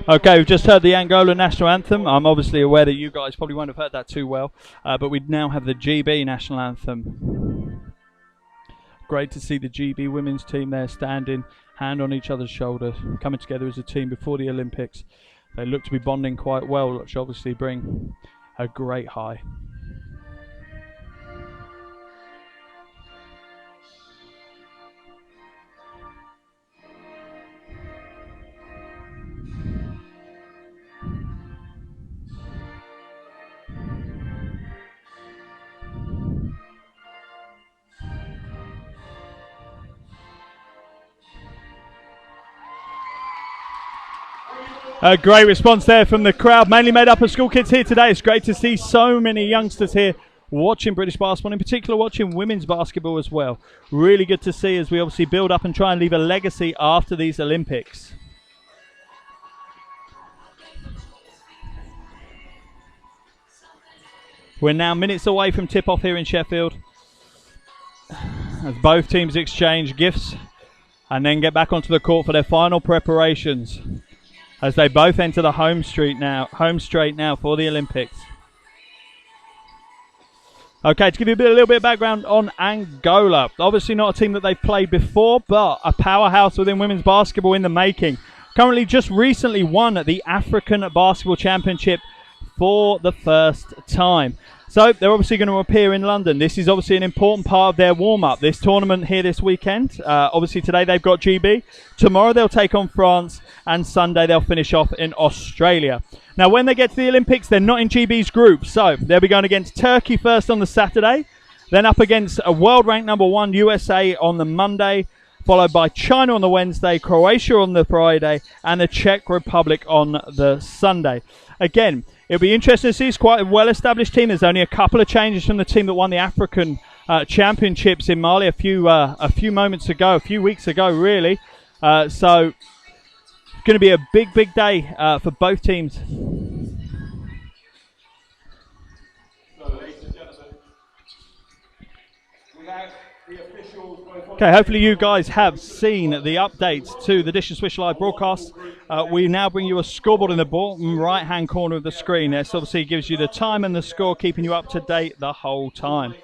Okay, we've just heard the Angola national anthem. I'm obviously aware that you guys probably won't have heard that too well, but we now have the GB national anthem. Great to see the GB women's team there standing, hand on each other's shoulder, coming together as a team before the Olympics. They look to be bonding quite well, which obviously bring a great high. A great response there from the crowd, mainly made up of school kids here today. It's great to see so many youngsters here watching British basketball, in particular watching women's basketball as well. Really good to see as we obviously build up and try and leave a legacy after these Olympics. We're now minutes away from tip-off here in Sheffield, as both teams exchange gifts and then get back onto the court for their final preparations, as they both enter the home straight now for the Olympics. Okay, to give you a little bit of background on Angola. Obviously not a team that they've played before, but a powerhouse within women's basketball in the making. Currently just recently won the African Basketball Championship for the first time. So they're obviously going to appear in London. This is obviously an important part of their warm-up. This tournament here this weekend. Obviously today they've got GB. Tomorrow they'll take on France. And Sunday they'll finish off in Australia. Now when they get to the Olympics, they're not in GB's group. So they'll be going against Turkey first on the Saturday. Then up against a world ranked #1 USA on the Monday. Followed by China on the Wednesday, Croatia on the Friday. And the Czech Republic on the Sunday. Again, it'll be interesting to see. It's quite a well-established team. There's only a couple of changes from the team that won the African Championships in Mali a few weeks ago, really. So it's going to be a big day for both teams. Okay, hopefully you guys have seen the updates to the Dish and Swish Live broadcast. We now bring you a scoreboard in the bottom right-hand corner of the screen. This obviously gives you the time and the score, keeping you up to date the whole time.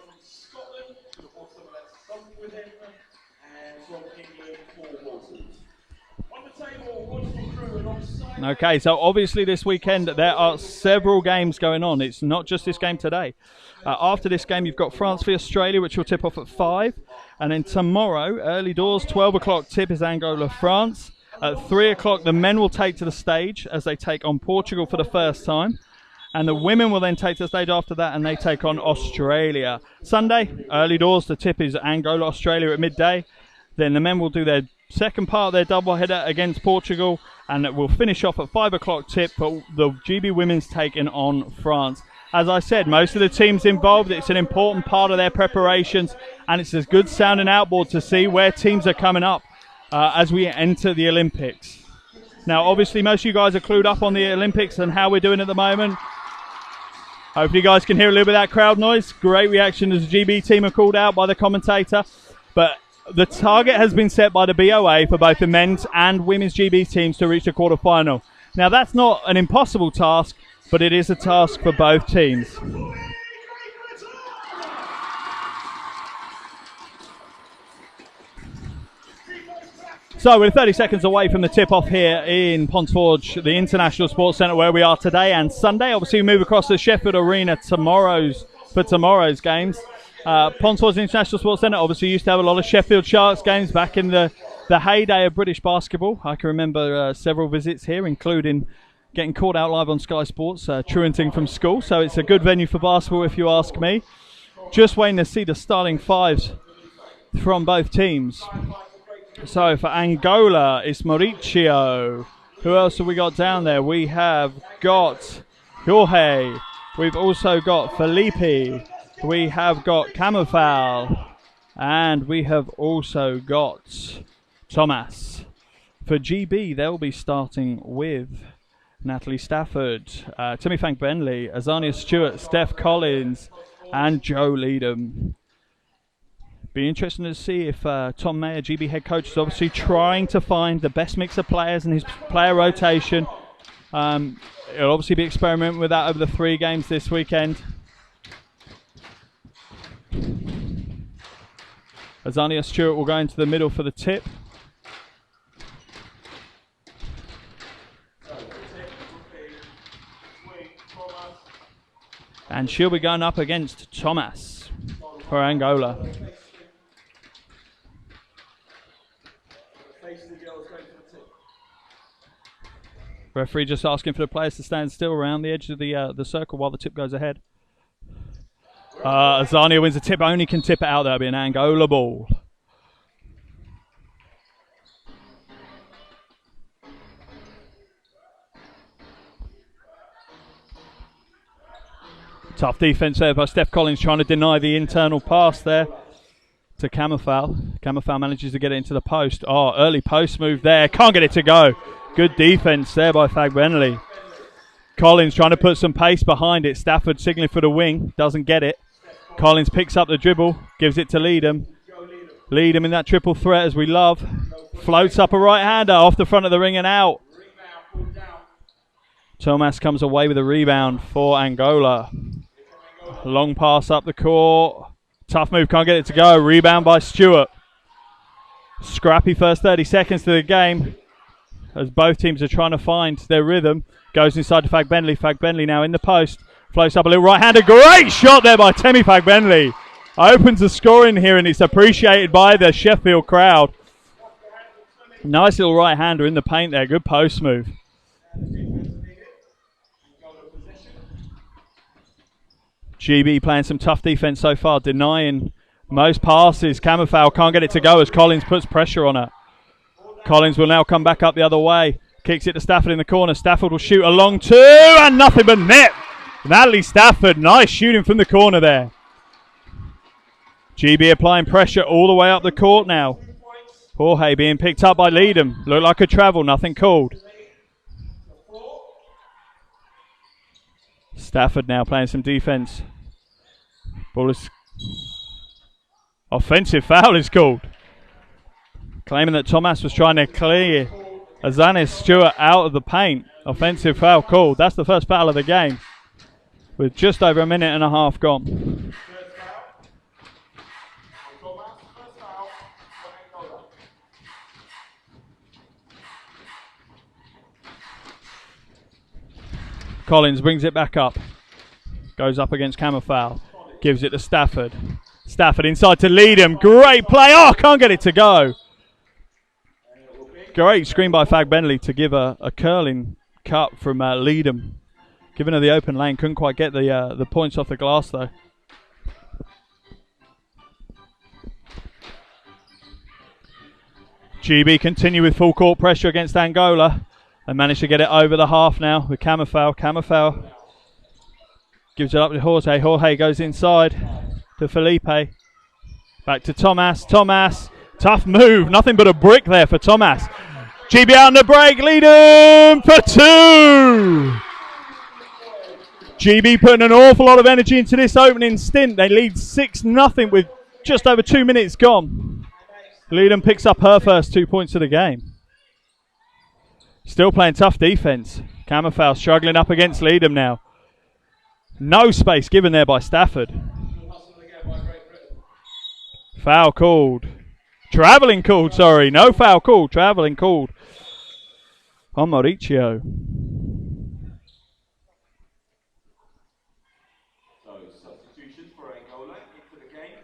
Okay, so obviously this weekend there are several games going on. It's not just this game today. After this game, you've got France v Australia, which will tip off at 5. And then tomorrow, early doors, 12 o'clock tip is Angola, France. At 3 o'clock, the men will take to the stage as they take on Portugal for the first time. And the women will then take to the stage after that, and they take on Australia. Sunday, early doors, the tip is Angola, Australia at midday. Then the men will do their second part of their doubleheader against Portugal, and it will finish off at 5 o'clock tip, but the GB women's taking on France. As I said, most of the teams involved, it's an important part of their preparations, and it's a good sounding outboard to see where teams are coming up as we enter the Olympics. Now, obviously, most of you guys are clued up on the Olympics and how we're doing at the moment. Hopefully you guys can hear a little bit of that crowd noise. Great reaction as the GB team are called out by the commentator. But the target has been set by the BOA for both the men's and women's GB teams to reach the quarterfinal. Now, that's not an impossible task, but it is a task for both teams. So we're 30 seconds away from the tip-off here in Pontsforge, the International Sports Centre, where we are today and Sunday. Obviously, we move across to Sheffield Arena for tomorrow's games. Pontsforge International Sports Centre obviously used to have a lot of Sheffield Sharks games back in the heyday of British basketball. I can remember several visits here, including getting called out live on Sky Sports, truanting from school. So it's a good venue for basketball, if you ask me. Just waiting to see the starting fives from both teams. So for Angola, it's Mauricio. Who else have we got down there? We have got Jorge. We've also got Felipe. We have got Camofal. And we have also got Thomas. For GB, they'll be starting with Natalie Stafford, Timmy Fank Benley, Azania Stewart, Steph Collins, and Joe Leadham. Be interesting to see if Tom Mayer, GB head coach, is obviously trying to find the best mix of players in his player rotation. He'll obviously be experimenting with that over the 3 games this weekend. Azania Stewart will go into the middle for the tip. And she'll be going up against Thomas for Angola. Referee just asking for the players to stand still around the edge of the circle while the tip goes ahead. Azania wins the tip, only can tip it out. That'll be an Angola ball. Tough defense there by Steph Collins, trying to deny the internal pass there to Camafal. Camafal manages to get it into the post. Oh, early post move there. Can't get it to go. Good defense there by Fagbenley. Collins trying to put some pace behind it. Stafford signaling for the wing. Doesn't get it. Collins picks up the dribble. Gives it to Leadham. Leadham in that triple threat as we love. Floats up a right-hander off the front of the ring and out. Thomas comes away with a rebound for Angola. Long pass up the court. Tough move, can't get it to go. Rebound by Stewart. Scrappy first 30 seconds to the game as both teams are trying to find their rhythm. Goes inside to Fagbenley. Fagbenley now in the post. Floats up a little right-hander. Great shot there by Temi Fagbenley. Opens the scoring here and it's appreciated by the Sheffield crowd. Nice little right-hander in the paint there. Good post move. GB playing some tough defense so far, denying most passes. Camafal can't get it to go as Collins puts pressure on her. Collins will now come back up the other way. Kicks it to Stafford in the corner. Stafford will shoot a long 2 and nothing but net. Natalie Stafford, nice shooting from the corner there. GB applying pressure all the way up the court now. Jorge being picked up by Leadham. Looked like a travel, nothing called. Stafford now playing some defense. Ball is... Offensive foul is called. Claiming that Thomas was trying to clear Azanis Stewart out of the paint. Offensive foul called. That's the first foul of the game, with just over a minute and a half gone. Collins brings it back up. Goes up against Camafal. Gives it to Stafford. Stafford inside to Leadham. Great play. Oh, can't get it to go. Great screen by Fagbenley to give a curling cut from Leadham. Giving her the open lane. Couldn't quite get the points off the glass though. GB continue with full court pressure against Angola. They managed to get it over the half now with Camafal. Camafal gives it up to Jorge. Jorge goes inside to Felipe. Back to Thomas. Thomas. Tough move. Nothing but a brick there for Thomas. GB out on the break. Lead him for 2. GB putting an awful lot of energy into this opening stint. They lead 6-0 with just over 2 minutes gone. Leadham picks up her first 2 points of the game. Still playing tough defense. Camafal struggling up against Leadham now. No space given there by Stafford. Foul called. Travelling called, sorry. No foul called. Travelling called on Mauricio. So substitutions for Angola into the game.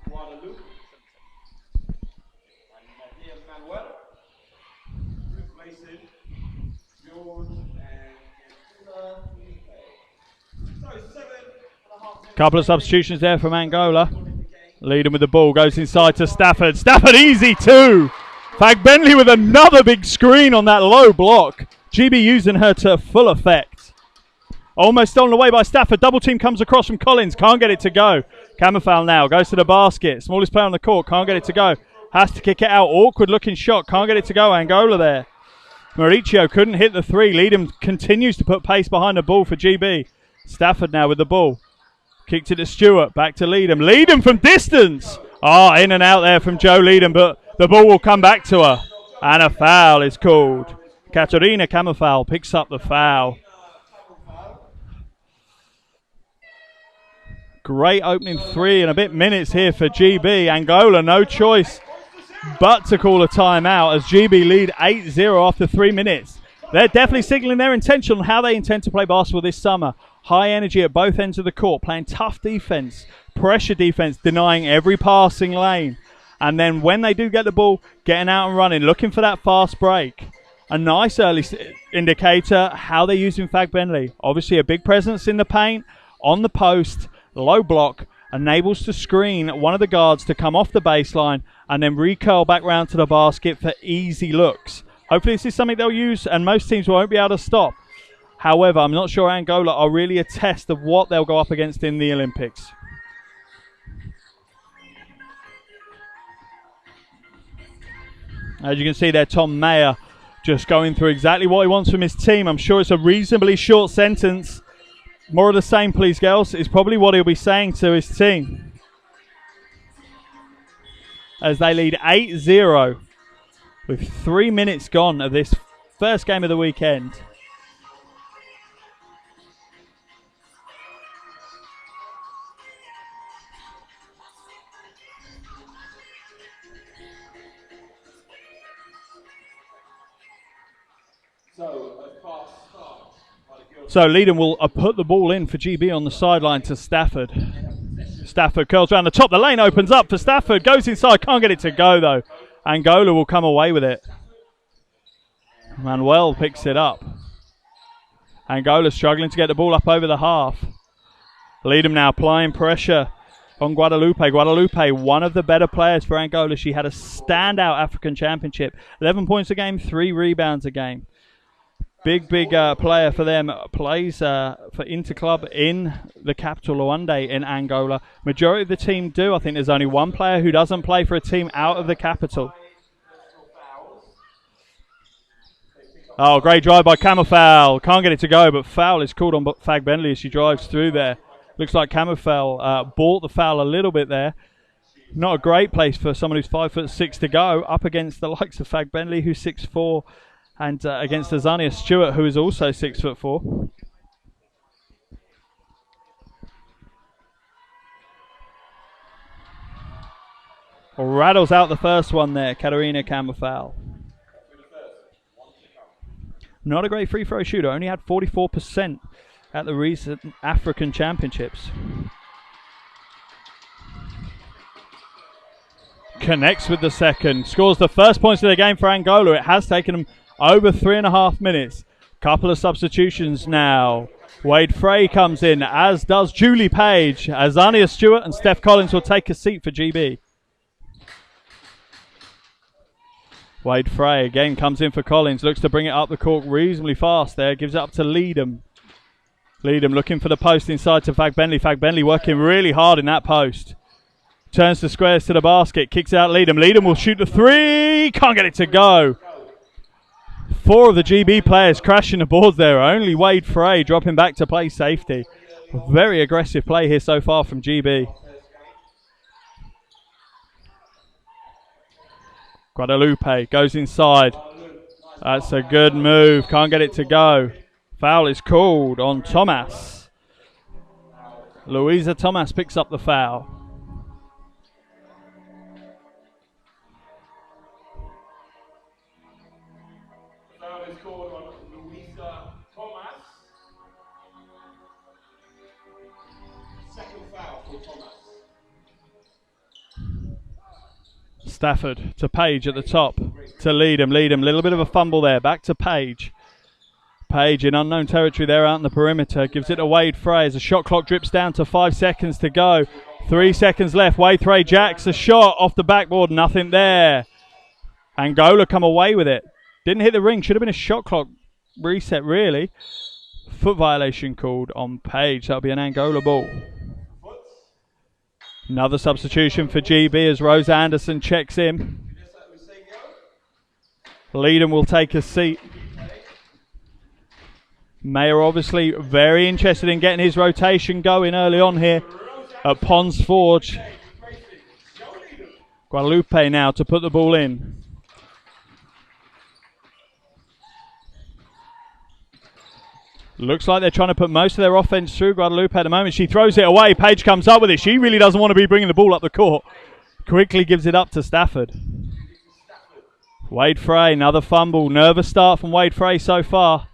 Guadalupe and Manuel. Replacing George and so 7.5. Couple of substitutions there from Angola. Leadham with the ball, goes inside to Stafford. Stafford easy too. Fagbenley with another big screen on that low block. GB using her to full effect. Almost stolen away by Stafford. Double team comes across from Collins. Can't get it to go. Camafal now goes to the basket. Smallest player on the court. Can't get it to go. Has to kick it out. Awkward looking shot. Can't get it to go. Angola there. Mauricio couldn't hit the 3. Leadham continues to put pace behind the ball for GB. Stafford now with the ball. Kicked it to Stewart. Back to Leedham. Leedham from distance. Oh, in and out there from Joe Leedham, but the ball will come back to her. And a foul is called. Katarina Kammerfowl picks up the foul. Great opening 3 and a bit minutes here for GB. Angola, no choice but to call a timeout as GB lead 8-0 after 3 minutes. They're definitely signaling their intention on how they intend to play basketball this summer. High energy at both ends of the court, playing tough defense, pressure defense, denying every passing lane. And then when they do get the ball, getting out and running, looking for that fast break. A nice early indicator how they're using Fag Bentley. Obviously a big presence in the paint, on the post, low block, enables to screen one of the guards to come off the baseline and then recurl back round to the basket for easy looks. Hopefully this is something they'll use and most teams won't be able to stop. However, I'm not sure Angola are really a test of what they'll go up against in the Olympics. As you can see there, Tom Mayer just going through exactly what he wants from his team. I'm sure it's a reasonably short sentence. More of the same, please, girls, is probably what he'll be saying to his team. As they lead 8-0 with 3 minutes gone of this first game of the weekend. So Leedham will put the ball in for GB on the sideline to Stafford. Stafford curls around the top. The lane opens up for Stafford. Goes inside. Can't get it to go, though. Angola will come away with it. Manuel picks it up. Angola struggling to get the ball up over the half. Leedham now applying pressure on Guadalupe. Guadalupe, one of the better players for Angola. She had a standout African Championship. 11 points a game, 3 rebounds a game. Big player for them. Plays for Interclub in the capital, Luanda, in Angola. Majority of the team do. I think there's only one player who doesn't play for a team out of the capital. Oh, great drive by Kammerfowl. Can't get it to go, but foul is called on Fag Bentley as she drives through there. Looks like Kammerfowl bought the foul a little bit there. Not a great place for someone who's 5'6" to go up against the likes of Fag Bentley, who's 6'4", and against Azania Stewart, who is also 6'4". Rattles out the first one there, Katarina Kammerfowl. Not a great free throw shooter, only had 44% at the recent African Championships. Connects with the second, scores the first points of the game for Angola. It has taken them over 3.5 minutes. Couple of substitutions now. Wade Frey comes in, as does Julie Page. Azania Stewart and Steph Collins will take a seat for GB. Wade Frey again comes in for Collins. Looks to bring it up the court reasonably fast there. Gives it up to Leedham. Leedham looking for the post inside to Fag Bentley. Fag Bentley working really hard in that post. Turns the squares to the basket. Kicks out Leedham. Leedham will shoot the three. Can't get it to go. 4 of the GB players crashing the boards there. Only Wade Frey dropping back to play safety. Very aggressive play here so far from GB. Guadalupe goes inside. That's a good move. Can't get it to go. Foul is called on Thomas. Louisa Thomas picks up the foul. Foul is called on Louisa Thomas. Second foul for Thomas. Stafford to Page at the top. To Leedham. Leedham, little bit of a fumble there. Back to Page. Page in unknown territory there out in the perimeter. Gives it to Wade Frey as the shot clock drips down to 5 seconds to go. 3 seconds left. Wade Frey jacks a shot off the backboard. Nothing there. Angola come away with it. Didn't hit the ring. Should have been a shot clock reset, really. Foot violation called on Page. That'll be an Angola ball. Another substitution for GB as Rose Anderson checks in. Leedham will take a seat. Mayer obviously very interested in getting his rotation going early on here at Pond's Forge. Guadalupe now to put the ball in. Looks like they're trying to put most of their offense through Guadalupe at the moment. She throws it away. Paige comes up with it. She really doesn't want to be bringing the ball up the court. Quickly gives it up to Stafford. Wade Frey, another fumble. Nervous start from Wade Frey so far.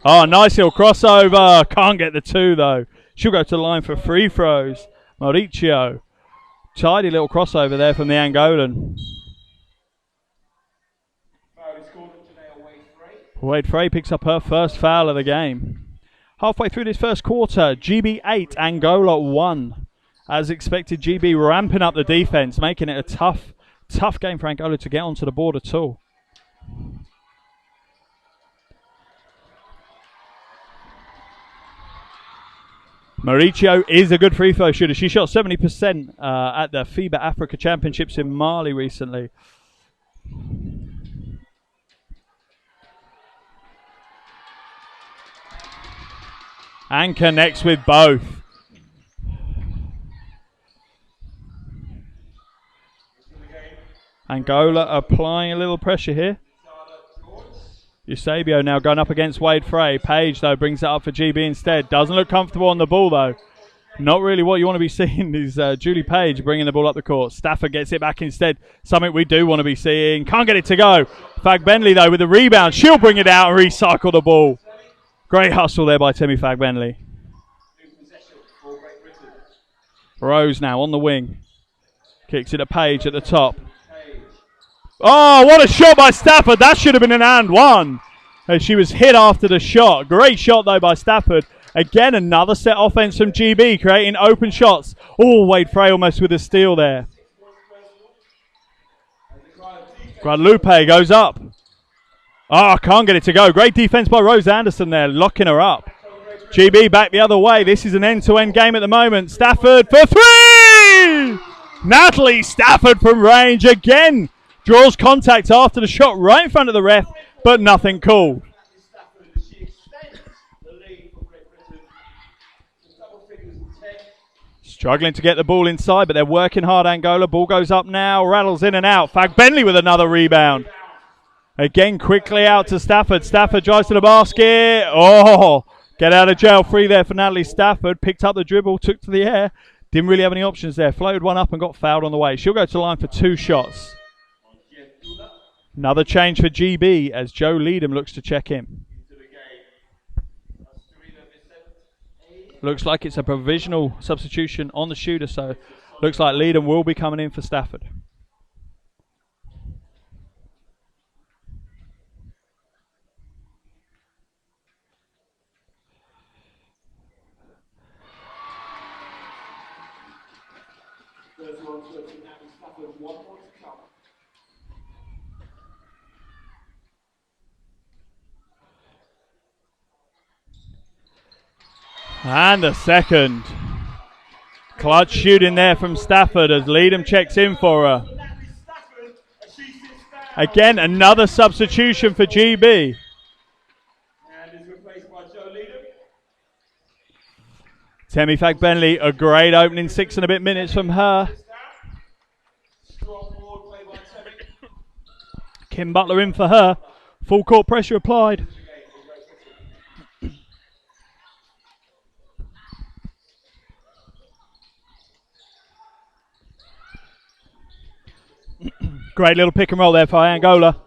Oh, nice little crossover. Can't get the two, though. She'll go to the line for free throws. Mauricio. Tidy little crossover there from the Angolan. Wade Frey picks up her first foul of the game. Halfway through this first quarter, GB 8, Angola 1. As expected, GB ramping up the defense, making it a tough game for Angola to get onto the board at all. Mauricio is a good free throw shooter. She shot 70% at the FIBA Africa Championships in Mali recently. And connects with both. Angola applying a little pressure here. Eusebio now going up against Wade Frey. Paige, though, brings it up for GB instead. Doesn't look comfortable on the ball, though. Not really what you want to be seeing is Julie Page bringing the ball up the court. Stafford gets it back instead. Something we do want to be seeing. Can't get it to go. Fagbenley, though, with the rebound. She'll bring it out and recycle the ball. Great hustle there by Timmy Fagbenley. Rose now on the wing. Kicks it to Page at the top. Oh, what a shot by Stafford. That should have been an and one. As she was hit after the shot. Great shot, though, by Stafford. Again, another set offense from GB, creating open shots. Oh, Wade Frey almost with a steal there. Guadalupe goes up. Oh, can't get it to go. Great defense by Rose Anderson there, locking her up. GB back the other way. This is an end-to-end game at the moment. Stafford for three! Natalie Stafford from range again. Draws contact after the shot right in front of the ref, but nothing called. Struggling to get the ball inside, but they're working hard, Angola. Ball goes up now, rattles in and out. Fagbenley with another rebound. Again, quickly out to Stafford. Stafford drives to the basket. Oh, get out of jail free there for Natalie Stafford. Picked up the dribble, took to the air. Didn't really have any options there. Floated one up and got fouled on the way. She'll go to the line for two shots. Another change for GB as Joe Leadham looks to check in. Looks like it's a provisional substitution on the shooter, so looks like Leadham will be coming in for Stafford. And the second. Clutch shooting there from Stafford as Leadham checks in for her. Again, another substitution for GB. Temi Fagbenley, a great opening 6 and a bit minutes from her. Kim Butler in for her. Full court pressure applied. Great little pick and roll there for Angola.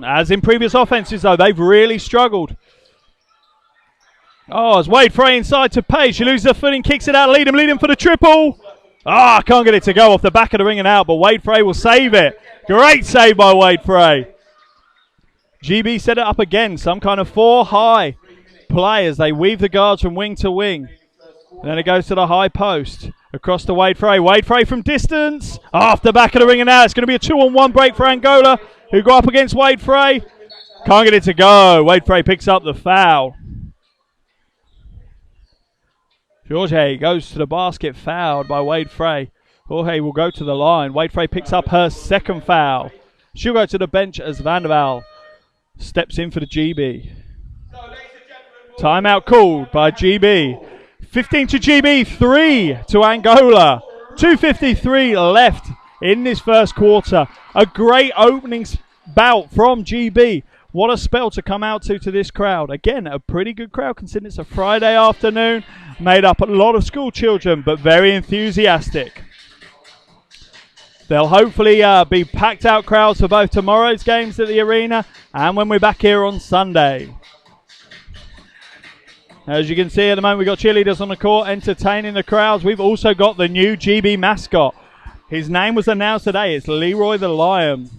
As in previous offenses, though, they've really struggled. Oh, as Wade Frey inside to Paige. She loses her footing, kicks it out. Leadham for the triple. Ah, can't get it to go off the back of the ring and out, but Wade Frey will save it. Great save by Wade Frey. GB set it up again. Some kind of 4 high play as they weave the guards from wing to wing. And then it goes to the high post. Across to Wade Frey. Wade Frey from distance. Off the back of the ring and out. It's going to be a 2-on-1 break for Angola, who go up against Wade Frey. Can't get it to go. Wade Frey picks up the foul. Jorge goes to the basket, fouled by Wade Frey. Jorge will go to the line. Wade Frey picks up her second foul. She'll go to the bench as Vanderwaal steps in for the GB. Timeout called by GB. 15 to GB, 3 to Angola. 2:53 left in this first quarter. A great opening bout from GB. What a spell to come out to this crowd. Again, a pretty good crowd considering it's a Friday afternoon. Made up a lot of school children, but very enthusiastic. They'll hopefully be packed out crowds for both tomorrow's games at the arena and when we're back here on Sunday. As you can see at the moment, we've got cheerleaders on the court entertaining the crowds. We've also got the new GB mascot. His name was announced today. It's Leroy the Lion.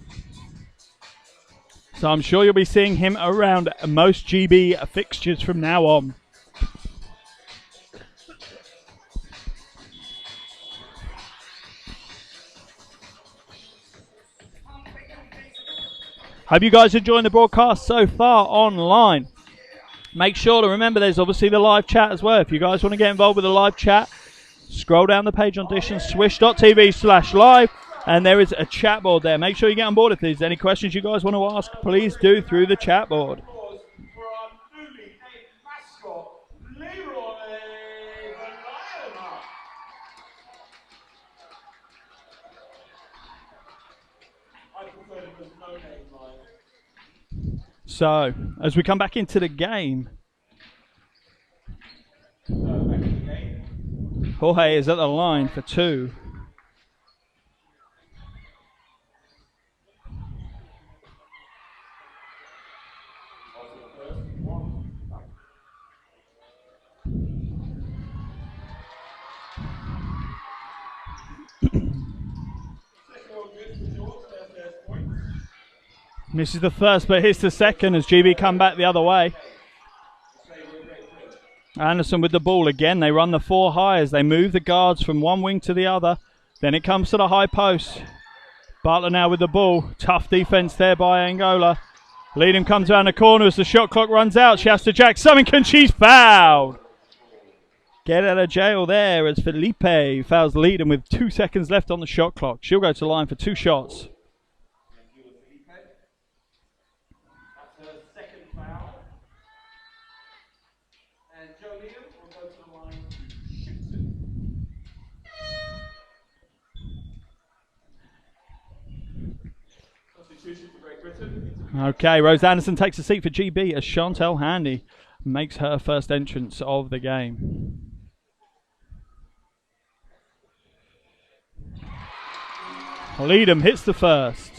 So I'm sure you'll be seeing him around most GB fixtures from now on. Hope you guys are enjoying the broadcast so far online. Make sure to remember there's obviously the live chat as well. If you guys want to get involved with the live chat, scroll down the page on Dish and swish.tv/live, and there is a chat board there. Make sure you get on board. If there's any questions you guys want to ask, please do through the chat board. So, as we come back into the game, Jorge is at the line for 2. Misses the first, but hits the second as GB come back the other way. Anderson with the ball again. They run the 4 high as they move the guards from one wing to the other. Then it comes to the high post. Butler now with the ball. Tough defense there by Angola. Leadham comes around the corner as the shot clock runs out. She has to jack something and she's fouled. Get out of jail there as Felipe fouls Leadham with 2 seconds left on the shot clock. She'll go to the line for 2 shots. Okay, Rose Anderson takes a seat for GB as Chantel Handy makes her first entrance of the game. Leadham hits the first.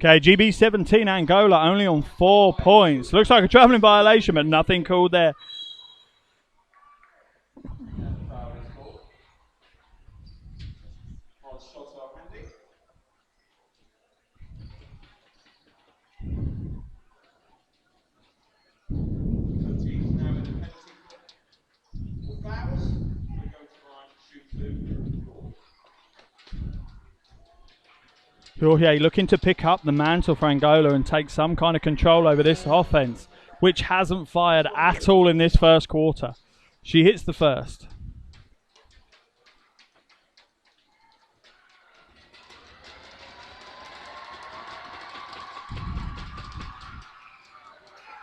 Okay, GB 17, Angola only on 4 points. Looks like a travelling violation, but nothing called there. Jorge looking to pick up the mantle for Angola and take some kind of control over this offense, which hasn't fired at all in this first quarter. She hits the first.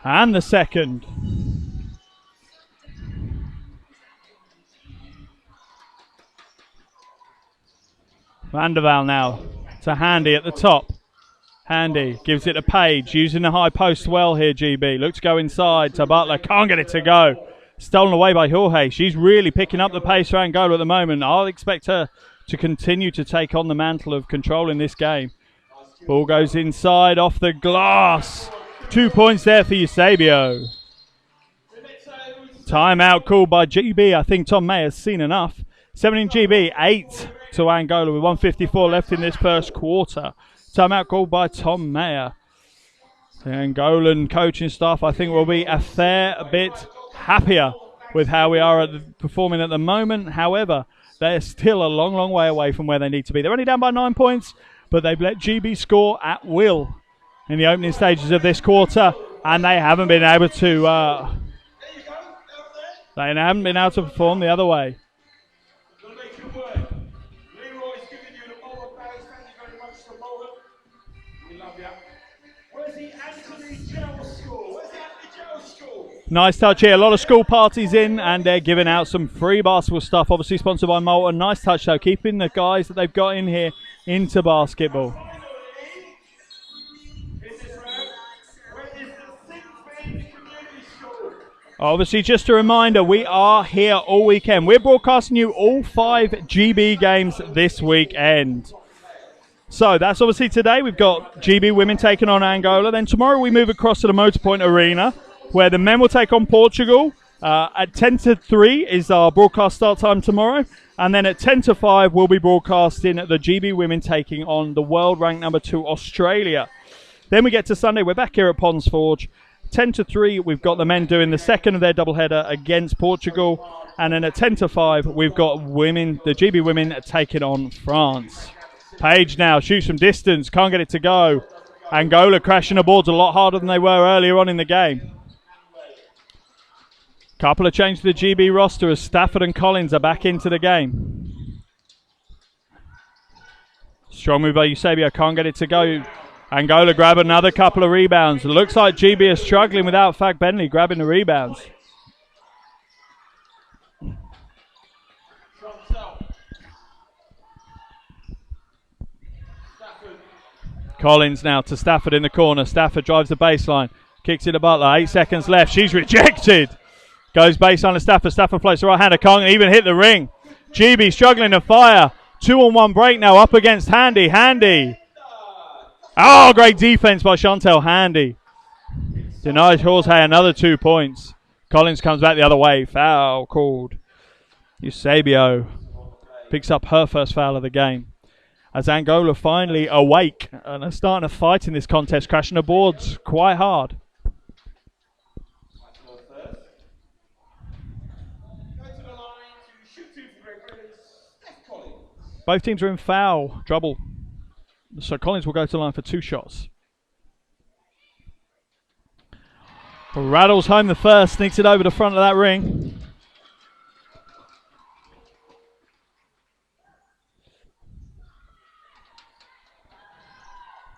And the second. Vanderval now to Handy at the top. Handy gives it to Page, using the high post well here, GB. Looks to go inside to Butler, can't get it to go. Stolen away by Jorge. She's really picking up the pace for Angola at the moment. I'll expect her to continue to take on the mantle of control in this game. Ball goes inside, off the glass. 2 points there for Eusebio. Timeout called by GB. I think Tom May has seen enough. 17 GB, 8 to Angola with 1:54 left in this first quarter. Timeout called by Tom Mayer. The Angolan coaching staff, I think, will be a fair bit happier with how we are performing at the moment. However, they're still a long, long way away from where they need to be. They're only down by 9 points, but they've let GB score at will in the opening stages of this quarter, and they haven't been able to. They haven't been able to perform the other way. Nice touch here. A lot of school parties in, and they're giving out some free basketball stuff. Obviously sponsored by Molten. Nice touch though, keeping the guys that they've got in here into basketball. Obviously, just a reminder, we are here all weekend. We're broadcasting you all 5 GB games this weekend. So that's obviously today. We've got GB women taking on Angola. Then tomorrow we move across to the Motorpoint Arena, where the men will take on Portugal. At 10 to 3 is our broadcast start time tomorrow. And then at 10 to 5, we'll be broadcasting the GB women taking on the world ranked number 2 Australia. Then we get to Sunday. We're back here at Ponds Forge. 10 to 3, we've got the men doing the second of their doubleheader against Portugal. And then at 10 to 5, we've got women, the GB women, taking on France. Page now shoots from distance, can't get it to go. Angola crashing the boards a lot harder than they were earlier on in the game. Couple of changes to the GB roster as Stafford and Collins are back into the game. Strong move by Eusebio, can't get it to go. Angola grab another couple of rebounds. It looks like GB is struggling without Fag Bentley grabbing the rebounds. Collins now to Stafford in the corner. Stafford drives the baseline. Kicks it to Butler. 8 seconds left. She's rejected. Goes baseline to Stafford. Stafford floats the right hander. Can't even hit the ring. GB struggling to fire. 2-on-1 break now up against Handy. Handy. Oh, great defense by Chantel Handy. Denies Horsey another 2 points. Collins comes back the other way. Foul called. Eusebio picks up her first foul of the game. As Angola finally awake and are starting to fight in this contest, crashing the boards quite hard. Both teams are in foul trouble. So Collins will go to the line for 2 shots. Rattles home the first, sneaks it over the front of that ring.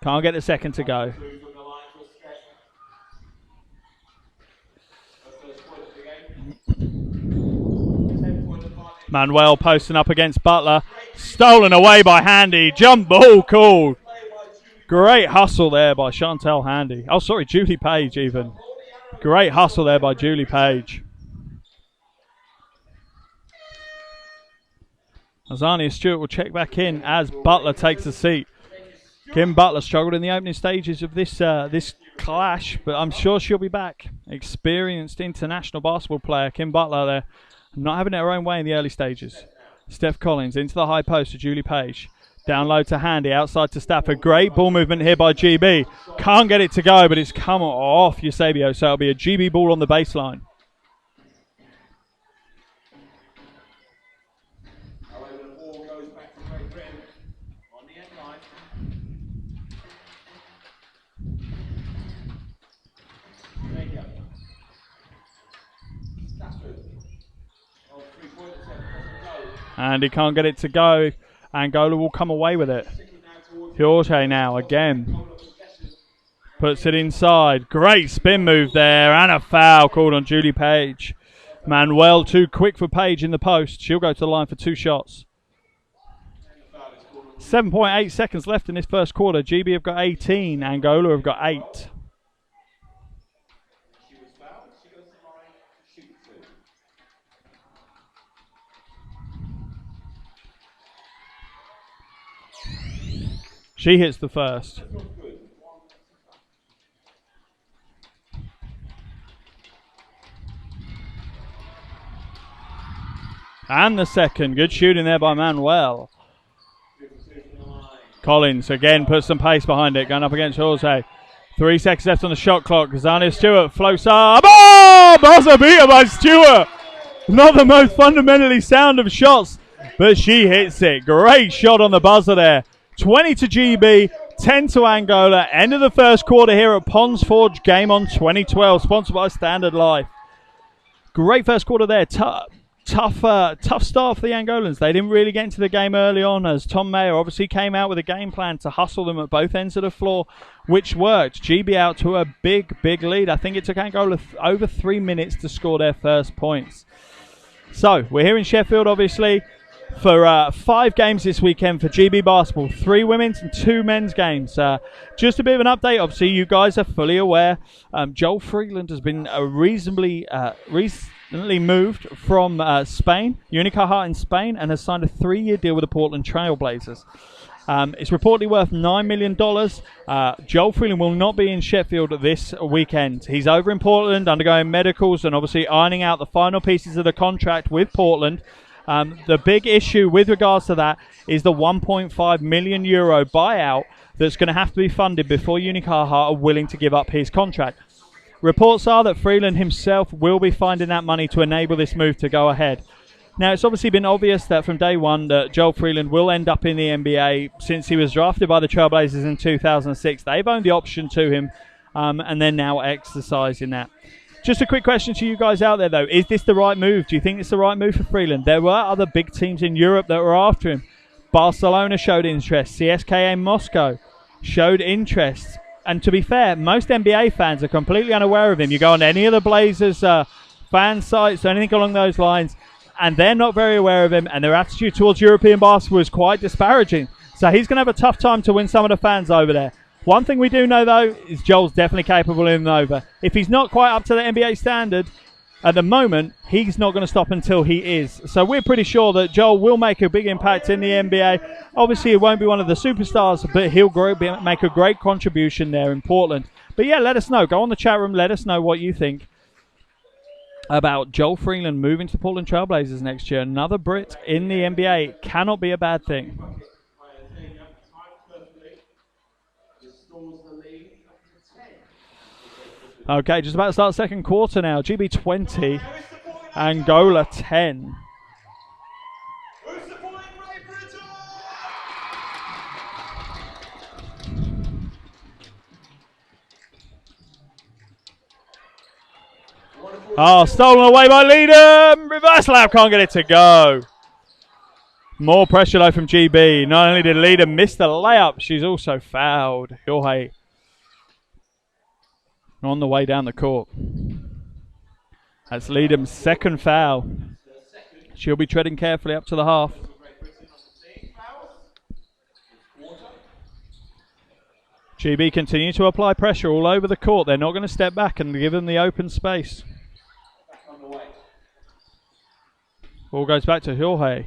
Can't get the second to go. Manuel posting up against Butler. Stolen away by Handy. Jump ball called. Great hustle there by Chantel Handy. Oh, sorry, Julie Page even. Great hustle there by Julie Page. Azania Stewart will check back in as Butler takes a seat. Kim Butler struggled in the opening stages of this clash, but I'm sure she'll be back. Experienced international basketball player, Kim Butler there. Not having it her own way in the early stages. Steph Collins into the high post to Julie Page. Down low to Handy, outside to Stafford. Great ball movement here by GB. Can't get it to go, but it's come off Eusebio, so it'll be a GB ball on the baseline. However, the ball goes back to Great Britain on the end line. There you go. Stafford. Oh, 3-point attempt. Doesn't go. And he can't get it to go. Angola will come away with it. Jorge now again. Puts it inside. Great spin move there. And a foul called on Julie Page. Manuel too quick for Page in the post. She'll go to the line for 2 shots. 7.8 seconds left in this first quarter. GB have got 18. Angola have got 8. She hits the first. And the second. Good shooting there by Manuel. Collins again puts some pace behind it. Going up against Jorge. 3 seconds left on the shot clock. Zania Stewart floats up. Oh! Buzzer beater by Stewart. Not the most fundamentally sound of shots, but she hits it. Great shot on the buzzer there. 20 to GB, 10 to Angola. End of the first quarter here at Ponds Forge Game On 2012, sponsored by Standard Life. Great first quarter there. Tough start for the Angolans. They didn't really get into the game early on, as Tom Mayer obviously came out with a game plan to hustle them at both ends of the floor, which worked. GB out to a big lead. I think it took Angola over 3 minutes to score their first points. So, we're here in Sheffield, obviously, for 5 games this weekend for GB Basketball. 3 women's and 2 men's games. Just a bit of an update. Obviously, you guys are fully aware. Joel Freeland has been recently moved from Spain, Unicaja in Spain, and has signed a 3-year deal with the Portland Trail Blazers. It's reportedly worth $9 million. Joel Freeland will not be in Sheffield this weekend. He's over in Portland undergoing medicals and obviously ironing out the final pieces of the contract with Portland. The big issue with regards to that is the €1.5 million buyout that's going to have to be funded before Unicaja are willing to give up his contract. Reports are that Freeland himself will be finding that money to enable this move to go ahead. Now, it's obviously been obvious that from day one that Joel Freeland will end up in the NBA since he was drafted by the Trailblazers in 2006. They've owned the option to him, and they're now exercising that. Just a quick question to you guys out there, though. Is this the right move? Do you think it's the right move for Freeland? There were other big teams in Europe that were after him. Barcelona showed interest. CSKA Moscow showed interest. And to be fair, most NBA fans are completely unaware of him. You go on any of the Blazers fan sites or anything along those lines, and they're not very aware of him, and their attitude towards European basketball is quite disparaging. So he's going to have a tough time to win some of the fans over there. One thing we do know, though, is Joel's definitely capable of winning over. If he's not quite up to the NBA standard at the moment, he's not going to stop until he is. So we're pretty sure that Joel will make a big impact in the NBA. Obviously, he won't be one of the superstars, but he'll make a great contribution there in Portland. But yeah, let us know. Go on the chat room. Let us know what you think about Joel Freeland moving to the Portland Trailblazers next year. Another Brit in the NBA cannot be a bad thing. Okay, just about to start second quarter now. GB 20, Angola 10. Oh, stolen away by Leadham. Reverse layup, can't get it to go. More pressure though from GB. Not only did Leadham miss the layup, she's also fouled. Jorge on the way down the court. That's Leadham's second foul. She'll be treading carefully up to the half. GB continue to apply pressure all over the court. They're not going to step back and give them the open space. Ball goes back to Jorge.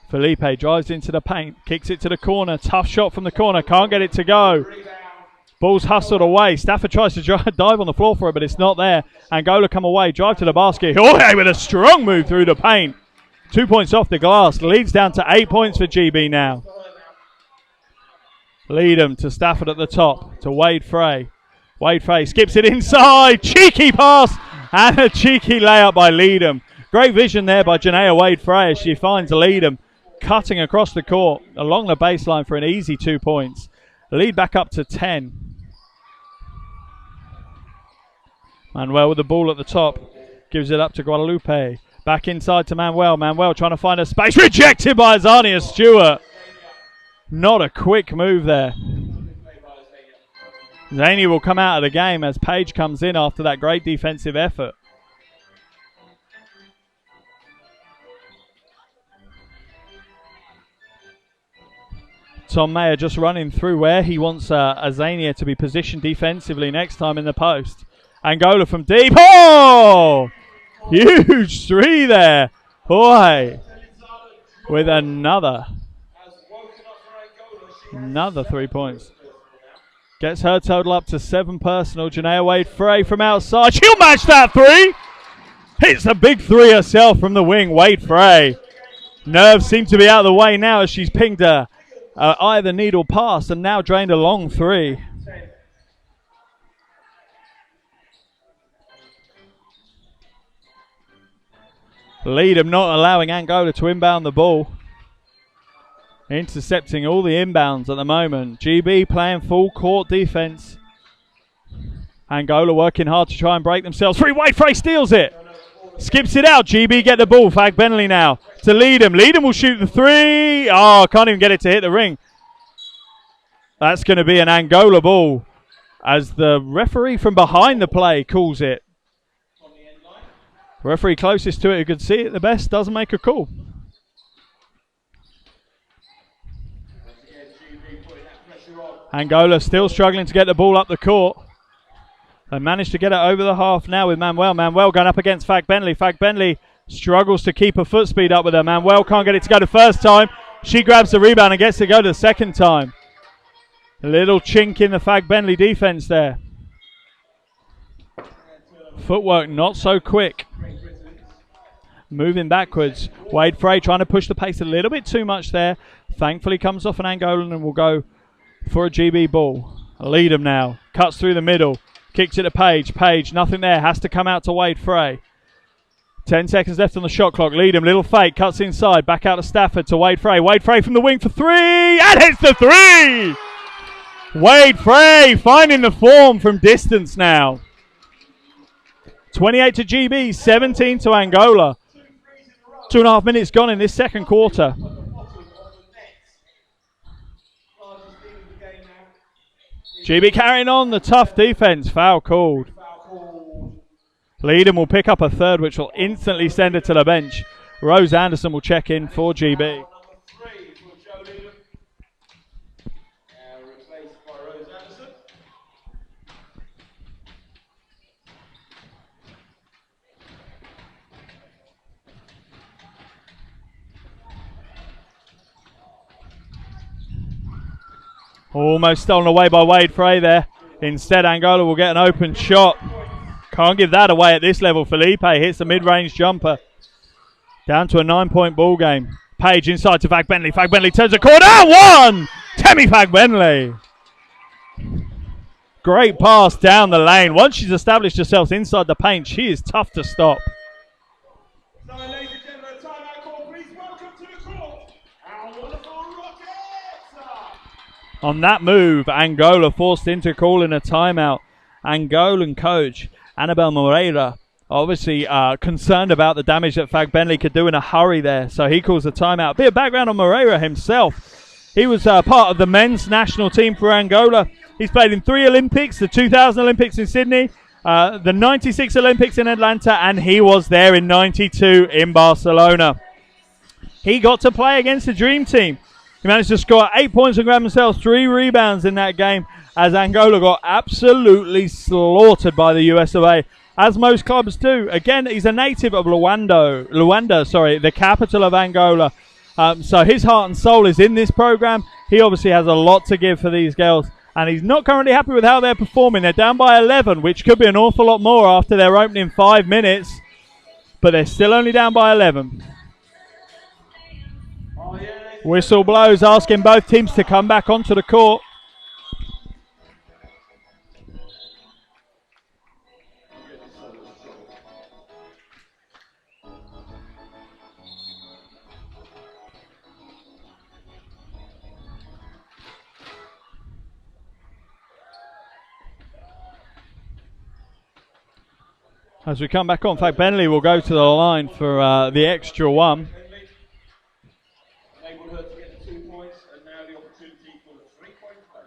Felipe drives into the paint, kicks it to the corner. Tough shot from the corner, can't get it to go. Ball's hustled away. Stafford tries to dive on the floor for it, but it's not there. Angola come away, drive to the basket. Jorge with a strong move through the paint. 2 points off the glass. Leads down to 8 points for GB now. Leadham to Stafford at the top, to Wade Frey. Wade Frey skips it inside. Cheeky pass and a cheeky layup by Leadham. Great vision there by Janea Wade Frey as she finds Leadham cutting across the court along the baseline for an easy 2 points. Lead back up to 10. Manuel with the ball at the top. Gives it up to Guadalupe. Back inside to Manuel. Manuel trying to find a space. Rejected by Azania Stewart. Not a quick move there. Zaney will come out of the game as Page comes in after that great defensive effort. Tom Mayer just running through where he wants Azania to be positioned defensively next time in the post. Angola from deep. Oh! Huge three there. Boy. With another 3 points. Gets her total up to 7 personal. Janea Wade Frey from outside. She'll match that three. Hits a big three herself from the wing. Wade Frey. Nerves seem to be out of the way now as she's pinged her eye of the needle pass and now drained a long three. Leadham not allowing Angola to inbound the ball. Intercepting all the inbounds at the moment. GB playing full court defense. Angola working hard to try and break themselves free. Wade Frey steals it. Skips it out. GB get the ball. Fag Bentley now to Leadham. Leadham will shoot the three. Oh, can't even get it to hit the ring. That's going to be an Angola ball as the referee from behind the play calls it. Referee closest to it who could see it the best doesn't make a call. Angola still struggling to get the ball up the court. They managed to get it over the half now with Manuel. Manuel going up against Fag Bentley. Fag Bentley struggles to keep her foot speed up with her. Manuel can't get it to go the first time. She grabs the rebound and gets to go the second time. A little chink in the Fag Bentley defense there. Footwork not so quick. Moving backwards. Wade Frey trying to push the pace a little bit too much there. Thankfully comes off an Angolan and will go for a GB ball. Leadham now. Cuts through the middle. Kicks it to Page. Page, nothing there. Has to come out to Wade Frey. 10 seconds left on the shot clock. Leadham, little fake. Cuts inside. Back out to Stafford to Wade Frey. Wade Frey from the wing for three. And hits the three! Wade Frey finding the form from distance now. 28 to GB. 17 to Angola. 2.5 minutes gone in this second quarter. GB carrying on the tough defense. Foul called. Leadham will pick up a third, which will instantly send it to the bench. Rose Anderson will check in for GB. Almost stolen away by Wade Frey there. Instead, Angola will get an open shot. Can't give that away at this level. Felipe hits the mid-range jumper. Down to a 9-point ball game. Page inside to Fag Bentley. Fag Bentley turns the corner. One! Temi Fag Bentley. Great pass down the lane. Once she's established herself inside the paint, she is tough to stop. So, ladies and gentlemen, timeout call. Please welcome to the court our wonderful Rockets. On that move, Angola forced into calling a timeout. Angolan coach Annabel Moreira obviously concerned about the damage that Fag Bentley could do in a hurry there, so he calls a timeout. Bit of background on Moreira himself. He was part of the men's national team for Angola. He's played in 3 Olympics, the 2000 Olympics in Sydney, the 96 Olympics in Atlanta, and he was there in 92 in Barcelona. He got to play against the Dream Team. He managed to score 8 points and grab himself 3 rebounds in that game as Angola got absolutely slaughtered by the US of A, as most clubs do. Again, he's a native of Luanda, the capital of Angola. So his heart and soul is in this program. He obviously has a lot to give for these girls, and he's not currently happy with how they're performing. They're down by 11, which could be an awful lot more after their opening 5 minutes, but they're still only down by 11. Whistle blows, asking both teams to come back onto the court. As we come back on, in fact, Bentley will go to the line for the extra one. Enabled her to get the 2 points, and now the opportunity for the 3-point play.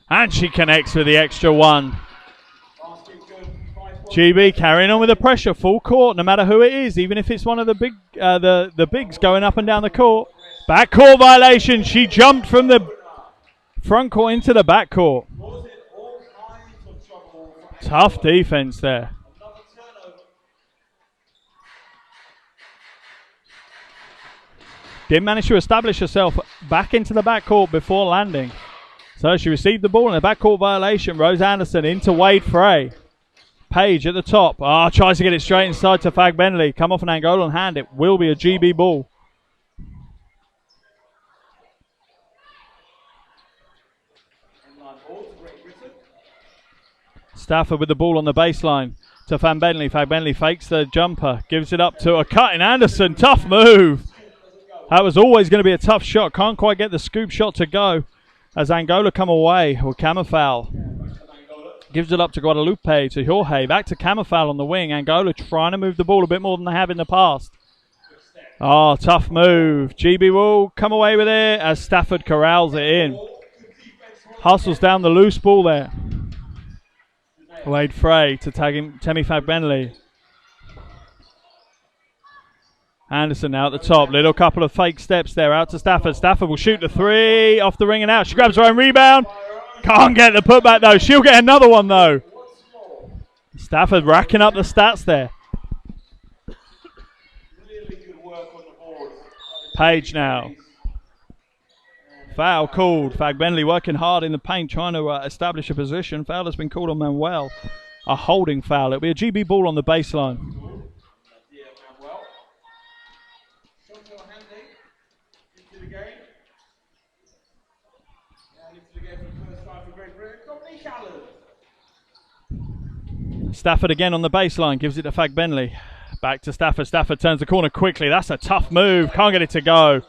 And she connects with the extra one. GB carrying on with the pressure, full court, no matter who it is, even if it's one of the big, the bigs going up and down the court. Backcourt violation. She jumped from the front court into the backcourt. Tough defense there. Didn't manage to establish herself back into the backcourt before landing. So she received the ball in a backcourt violation. Rose Anderson into Wade Frey. Page at the top. Tries to get it straight inside to Fag Bentley. Come off an Angolan hand. It will be a GB ball. Stafford with the ball on the baseline to Van Bentley. Van Bentley fakes the jumper, gives it up to a cutting Anderson. Tough move. That was always going to be a tough shot. Can't quite get the scoop shot to go as Angola come away with Camafal. Gives it up to Guadalupe, to Jorge. Back to Camafal on the wing. Angola trying to move the ball a bit more than they have in the past. Oh, tough move. GB will come away with it as Stafford corrals it in. Hustles down the loose ball there. Wade Frey to tag him, Temi Fagbenley. Anderson now at the top. Little couple of fake steps there out to Stafford. Stafford will shoot the three off the ring and out. She grabs her own rebound. Can't get the putback though. She'll get another one though. Stafford racking up the stats there. Page now. Foul called. Fagbenley working hard in the paint, trying to establish a position. Foul has been called on Manuel. A holding foul. It'll be a GB ball on the baseline. Stafford again on the baseline. Gives it to Fagbenley. Back to Stafford. Stafford turns the corner quickly. That's a tough move. Can't get it to go.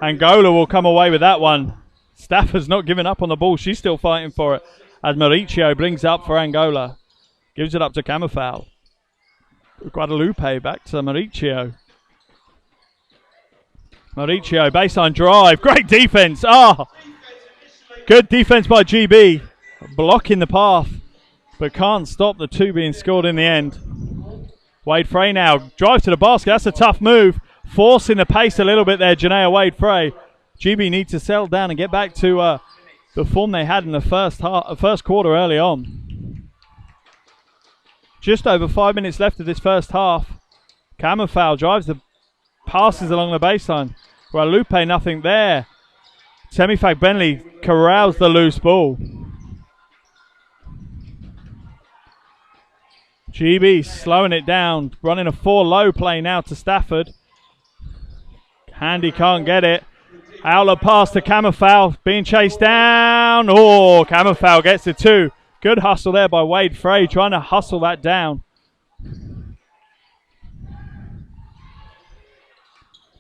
Angola will come away with that one. Stafford's not giving up on the ball. She's still fighting for it. As Mauricio brings up for Angola. Gives it up to Camafal. Guadalupe back to Mauricio. Mauricio, baseline drive. Great defense. Good defense by GB. Blocking the path. But can't stop the two being scored in the end. Wade Frey now drives to the basket. That's a tough move. Forcing the pace a little bit there, Janaea Wade Frey. GB needs to settle down and get back to the form they had in the first quarter early on. Just over 5 minutes left of this first half. Camafal drives the passes along the baseline. Guadalupe, nothing there. Temi Fagbenley corrals the loose ball. GB slowing it down, running a 4-low play now to Stafford. Handy can't get it. Outlet pass to Camafal, being chased down. Oh, Camafal gets it too. Good hustle there by Wade Frey, trying to hustle that down.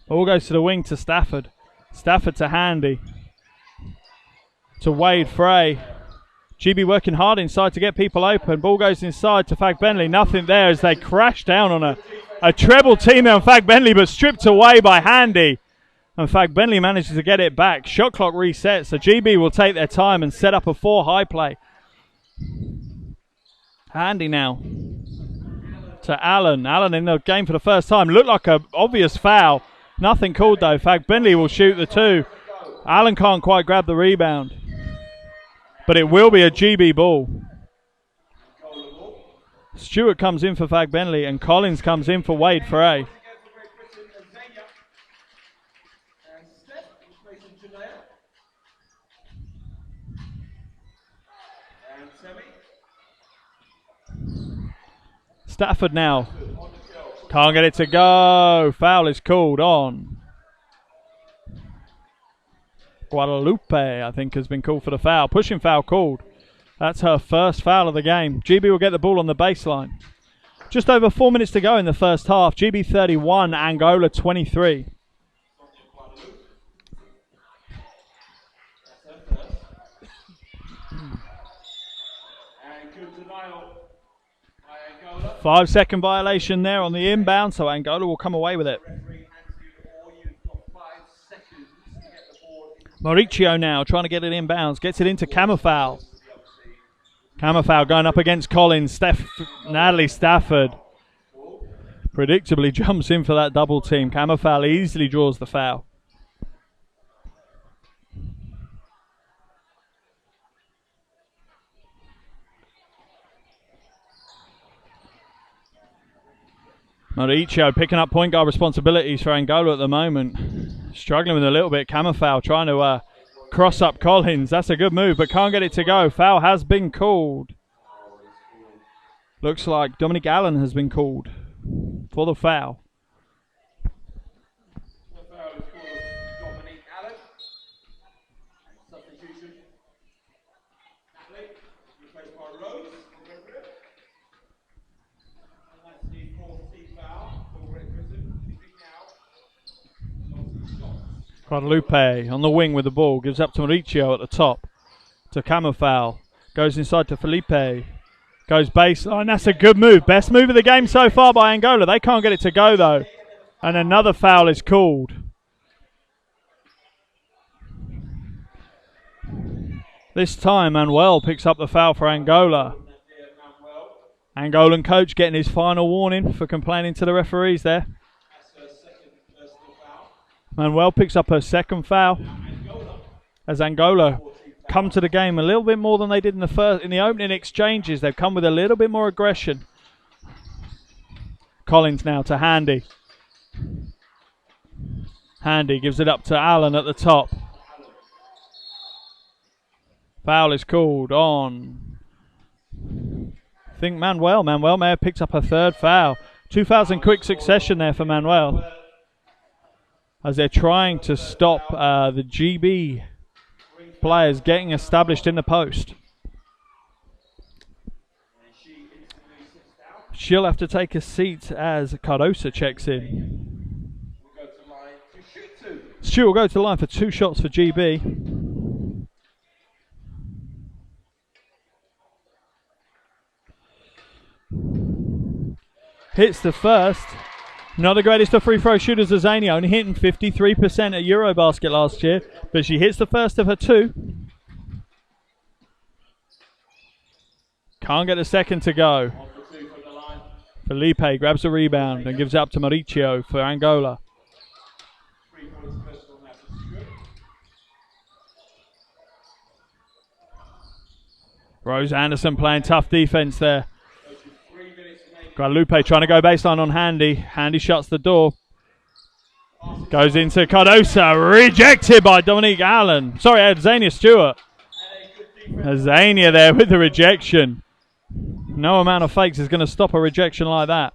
Ball goes to the wing to Stafford. Stafford to Handy. To Wade Frey. GB working hard inside to get people open. Ball goes inside to Fagbenley. Nothing there as they crash down on a treble team there on Fagbenley, but stripped away by Handy. And Fagbenley manages to get it back. Shot clock resets, so GB will take their time and set up a 4-high play. Handy now to Allen. Allen in the game for the first time. Looked like an obvious foul. Nothing called though. Fagbenley will shoot the two. Allen can't quite grab the rebound. But it will be a GB ball. Stewart comes in for Fagbenley and Collins comes in for Wade Frey. Stafford now. Can't get it to go. Foul is called on Guadalupe, I think, has been called for the foul. Pushing foul called. That's her first foul of the game. GB will get the ball on the baseline. Just over 4 minutes to go in the first half. GB 31, Angola 23. Five-second violation there on the inbound, so Angola will come away with it. Mauricio now trying to get it inbounds. Gets it into Camafal. Camafal going up against Collins. Natalie Stafford predictably jumps in for that double team. Camafal easily draws the foul. Mauricio picking up point guard responsibilities for Angola at the moment. Struggling with a little bit. Camafal trying to cross up Collins. That's a good move, but can't get it to go. Foul has been called. Looks like Dominic Allen has been called for the foul. The foul is called Dominic Allen. Substitution. Natalie, replaced by Rose. Guadalupe on the wing with the ball. Gives up to Mauricio at the top. To Camufal. Goes inside to Felipe. Goes baseline. That's a good move. Best move of the game so far by Angola. They can't get it to go though. And another foul is called. This time Manuel picks up the foul for Angola. Angolan coach getting his final warning for complaining to the referees there. Manuel picks up her second foul as Angola come to the game a little bit more than they did in the opening exchanges. They've come with a little bit more aggression. Collins now to Handy. Handy gives it up to Allen at the top. Foul is called on, I think, Manuel. Manuel may have picked up a third foul. 2 fouls in quick succession there for Manuel, as they're trying to stop the GB players getting established in the post. She'll have to take a seat as Cardosa checks in. Stu will go to the line for 2 shots for GB. Hits the first. Not the greatest of free throw shooters as Zania, only hitting 53% at Eurobasket last year, but she hits the first of her 2. Can't get the second to go. Felipe grabs the rebound and gives it up to Mauricio for Angola. Rose Anderson playing tough defense there. Guadalupe trying to go baseline on Handy. Handy shuts the door. Goes into Cardosa. Rejected by Dominique Allen. Sorry, Zania Stewart. Zania there with the rejection. No amount of fakes is going to stop a rejection like that.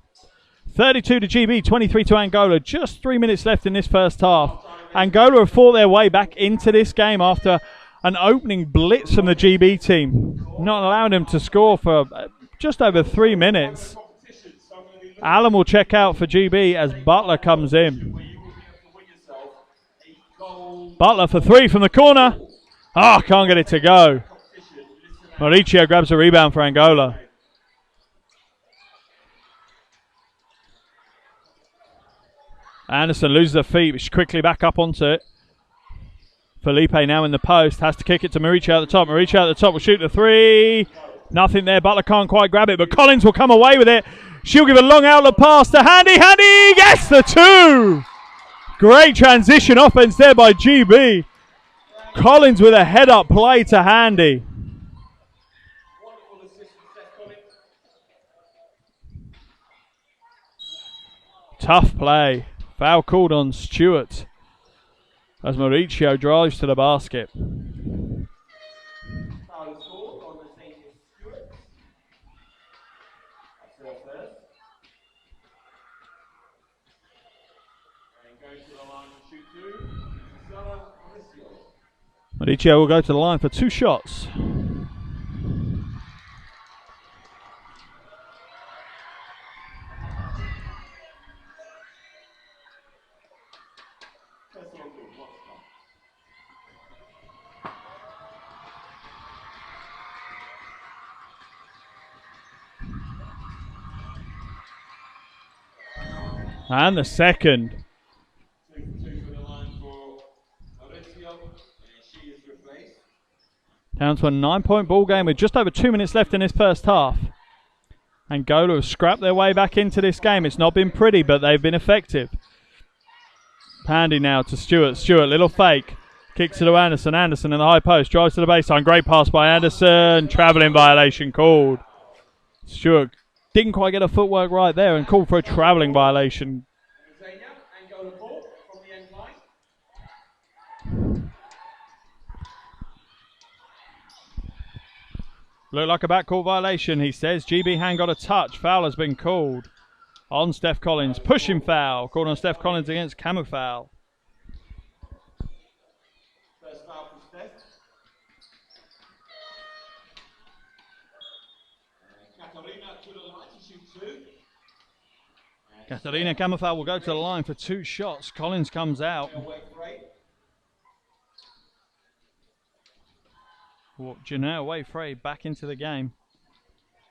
32 to GB, 23 to Angola. Just 3 minutes left in this first half. Angola have fought their way back into this game after an opening blitz from the GB team, not allowing them to score for just over 3 minutes. Allen will check out for GB as Butler comes in. Butler for 3 from the corner. Can't get it to go. Mauricio grabs a rebound for Angola. Anderson loses her feet, but she's quickly back up onto it. Felipe now in the post, has to kick it to Mauricio at the top. Mauricio at the top will shoot the 3. Nothing there. Butler can't quite grab it, but Collins will come away with it. She'll give a long outlet pass to Handy. Handy gets the 2. Great transition offense there by GB. Collins with a head-up play to Handy. Tough play. Foul called on Stewart as Mauricio drives to the basket. Mauricio will go to the line for 2 shots. And the second. Down to a 9-point ball game with just over 2 minutes left in this first half. Angola have scrapped their way back into this game. It's not been pretty, but they've been effective. Handy now to Stewart. Stewart, little fake. Kicks it to Anderson. Anderson in the high post. Drives to the baseline. Great pass by Anderson. Travelling violation called. Stewart didn't quite get a footwork right there and called for a travelling violation. Looked like a backcourt violation, he says. GB hand got a touch. Foul has been called on Steph Collins. Pushing foul. Called on Steph Collins against Camu foul. First foul for Steph. Katarina to the line to shoot 2. Katarina Camu foul will go to the line for 2 shots. Collins comes out. Janelle Wade Frey back into the game.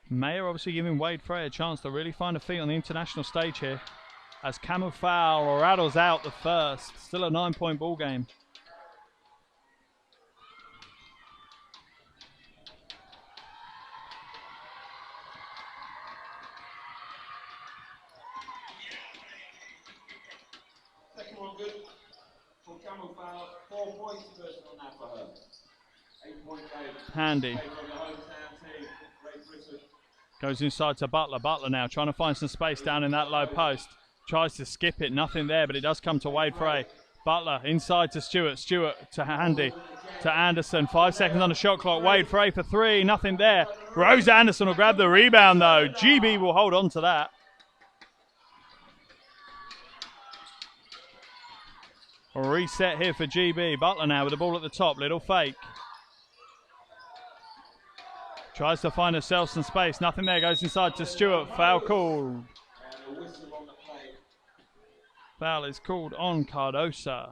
Mayer obviously giving Wade Frey a chance to really find a feet on the international stage here. As Camel foul rattles out the first. Still a 9-point ball game. Second one good. For Camel foul, 4 points first on that for her. 8-point game. Handy. From the hometown team, Great Britain. Goes inside to Butler. Butler now trying to find some space down in that low post. Tries to skip it, nothing there, but it does come to Wade Frey. Butler inside to Stewart. Stewart to Handy. To Anderson. 5 seconds on the shot clock. Wade Frey for 3, nothing there. Rose Anderson will grab the rebound though. GB will hold on to that. A reset here for GB. Butler now with the ball at the top. Little fake. Tries to find herself some space. Nothing there. Goes inside to Stewart. Foul called. Foul is called on Cardosa.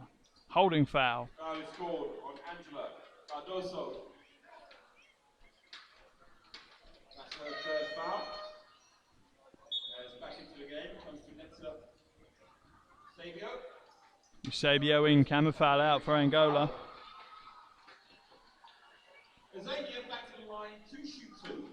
Holding foul. Foul is called on Angela Cardoso. That's her first foul. Back into the game. Comes to Netza Sabio. Eusebio in, camera foul out for Angola. Xavier back to the line, 2 shoot 2.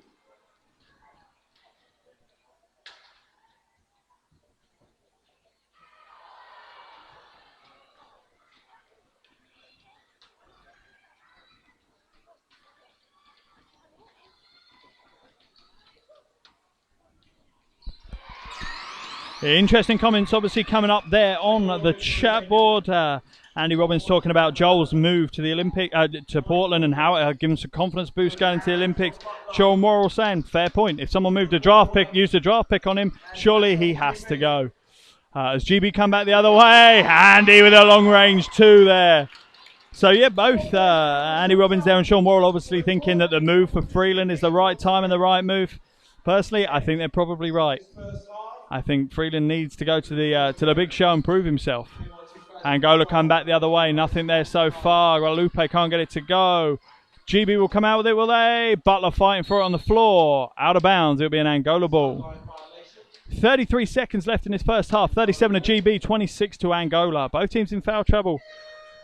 Interesting comments obviously coming up there on the chat board. Andy Robbins talking about Joel's move to the to Portland and how it given some confidence boost going into the Olympics. Joel Morrill saying, fair point. If someone moved a draft pick, used a draft pick on him, surely he has to go. As GB come back the other way, Andy with a long range 2 there. So yeah, both Andy Robbins there and Sean Morrill obviously thinking that the move for Freeland is the right time and the right move. Personally, I think they're probably right. I think Freeland needs to go to the big show and prove himself. Angola come back the other way. Nothing there so far. Guadalupe can't get it to go. GB will come out with it, will they? Butler fighting for it on the floor. Out of bounds. It'll be an Angola ball. 33 seconds left in this first half. 37 to GB, 26 to Angola. Both teams in foul trouble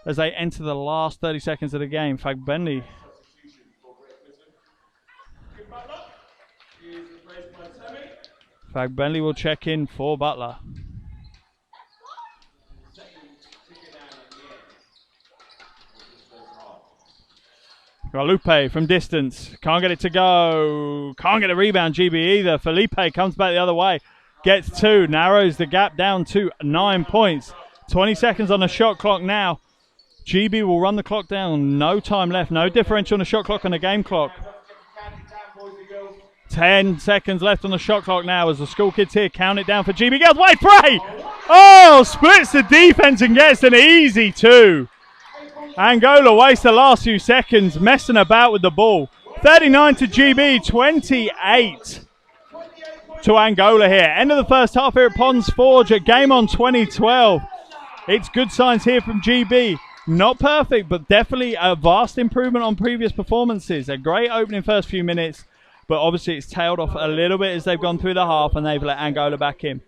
as they enter the last 30 seconds of the game. Fagbenley. Fagbenley will check in for Butler. Guadalupe from distance. Can't get it to go. Can't get a rebound, GB either. Felipe comes back the other way. Gets 2. Narrows the gap down to 9 points. 20 seconds on the shot clock now. GB will run the clock down. No time left. No differential on the shot clock and the game clock. 10 seconds left on the shot clock now as the school kids here count it down for GB Girls. Wade Frey! Oh, splits the defense and gets an easy 2. Angola wastes the last few seconds messing about with the ball. 39 to GB, 28 to Angola here. End of the first half here at Ponds Forge at Game On 2012. It's good signs here from GB. Not perfect, but definitely a vast improvement on previous performances. A great opening first few minutes, but obviously it's tailed off a little bit as they've gone through the half and they've let Angola back in.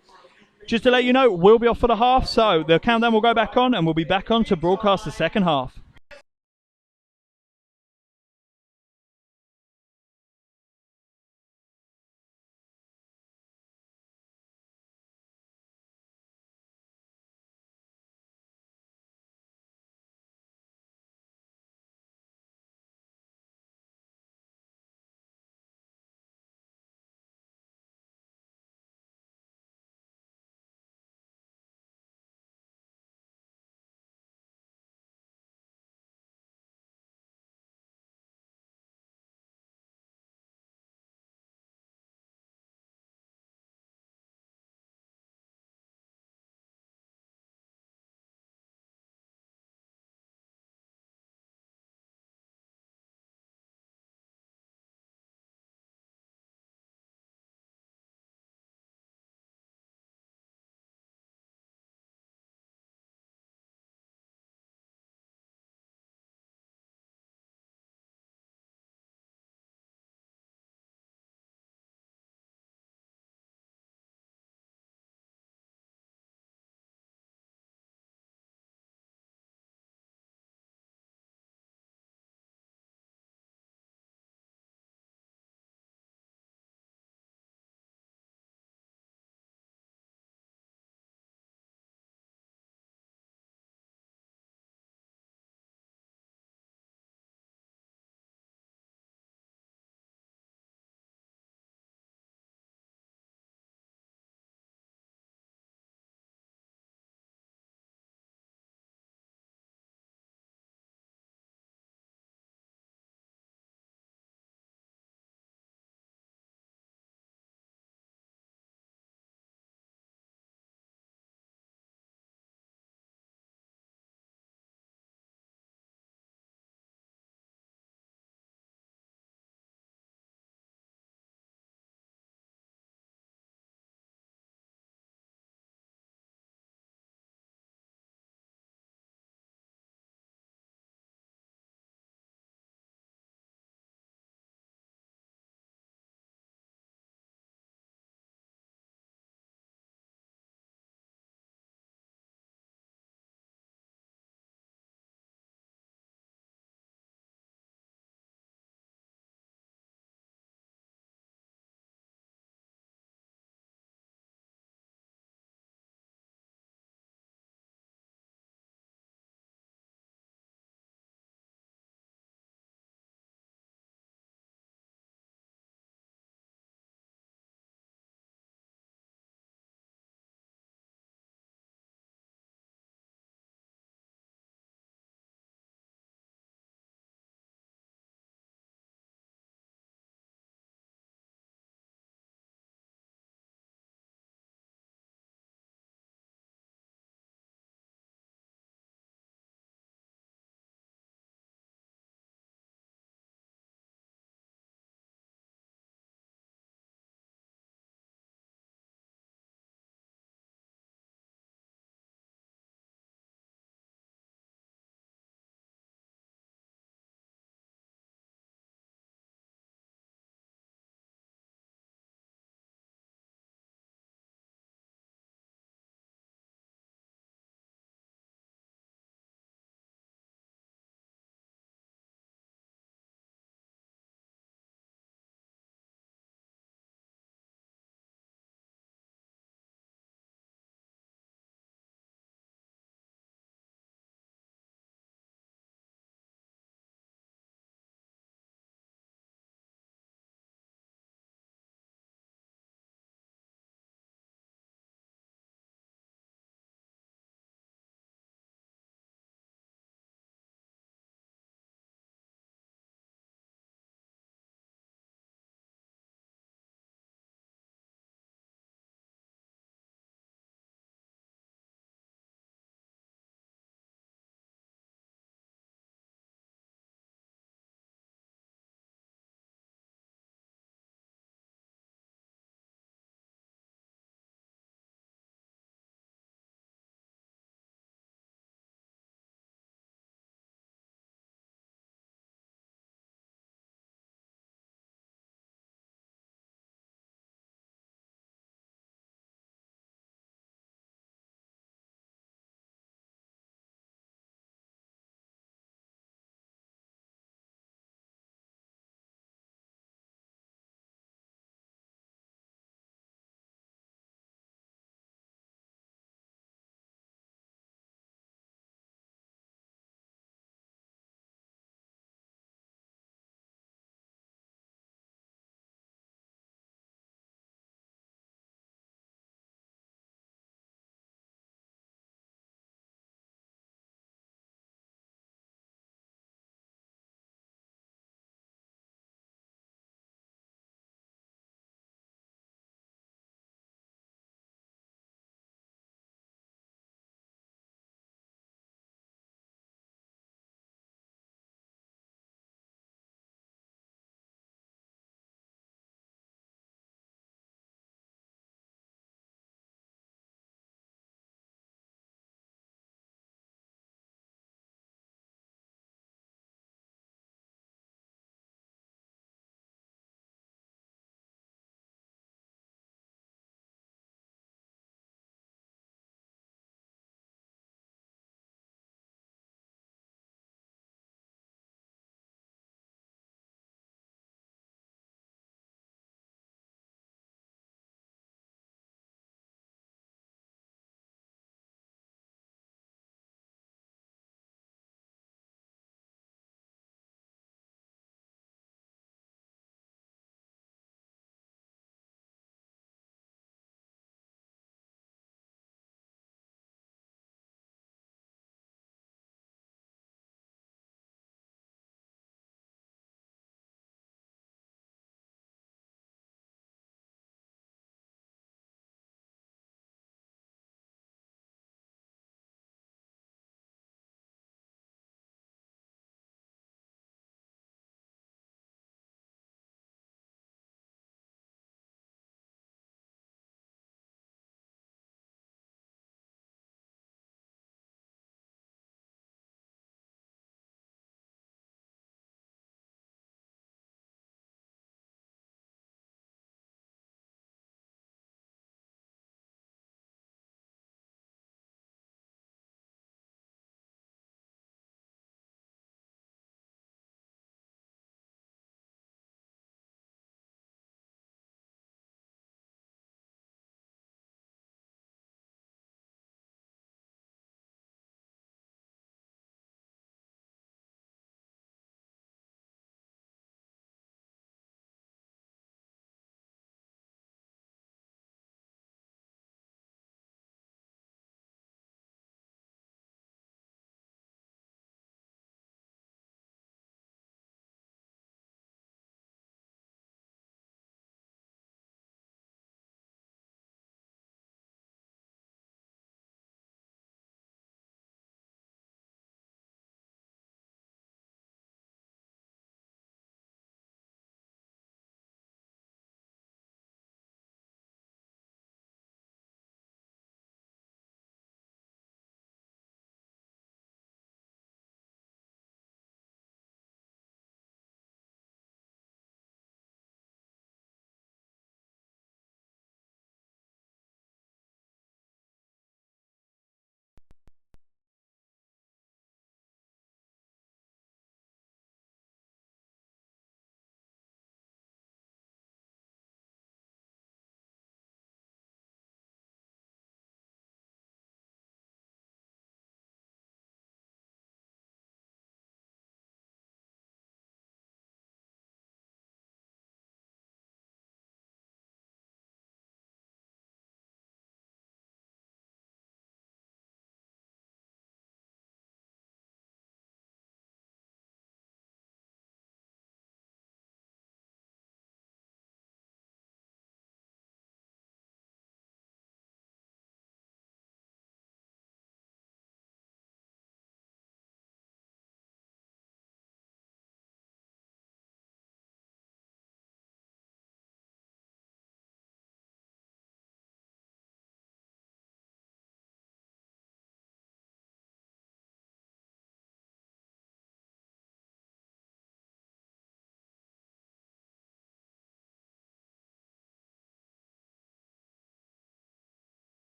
Just to let you know, we'll be off for the half, so the countdown will go back on and we'll be back on to broadcast the second half.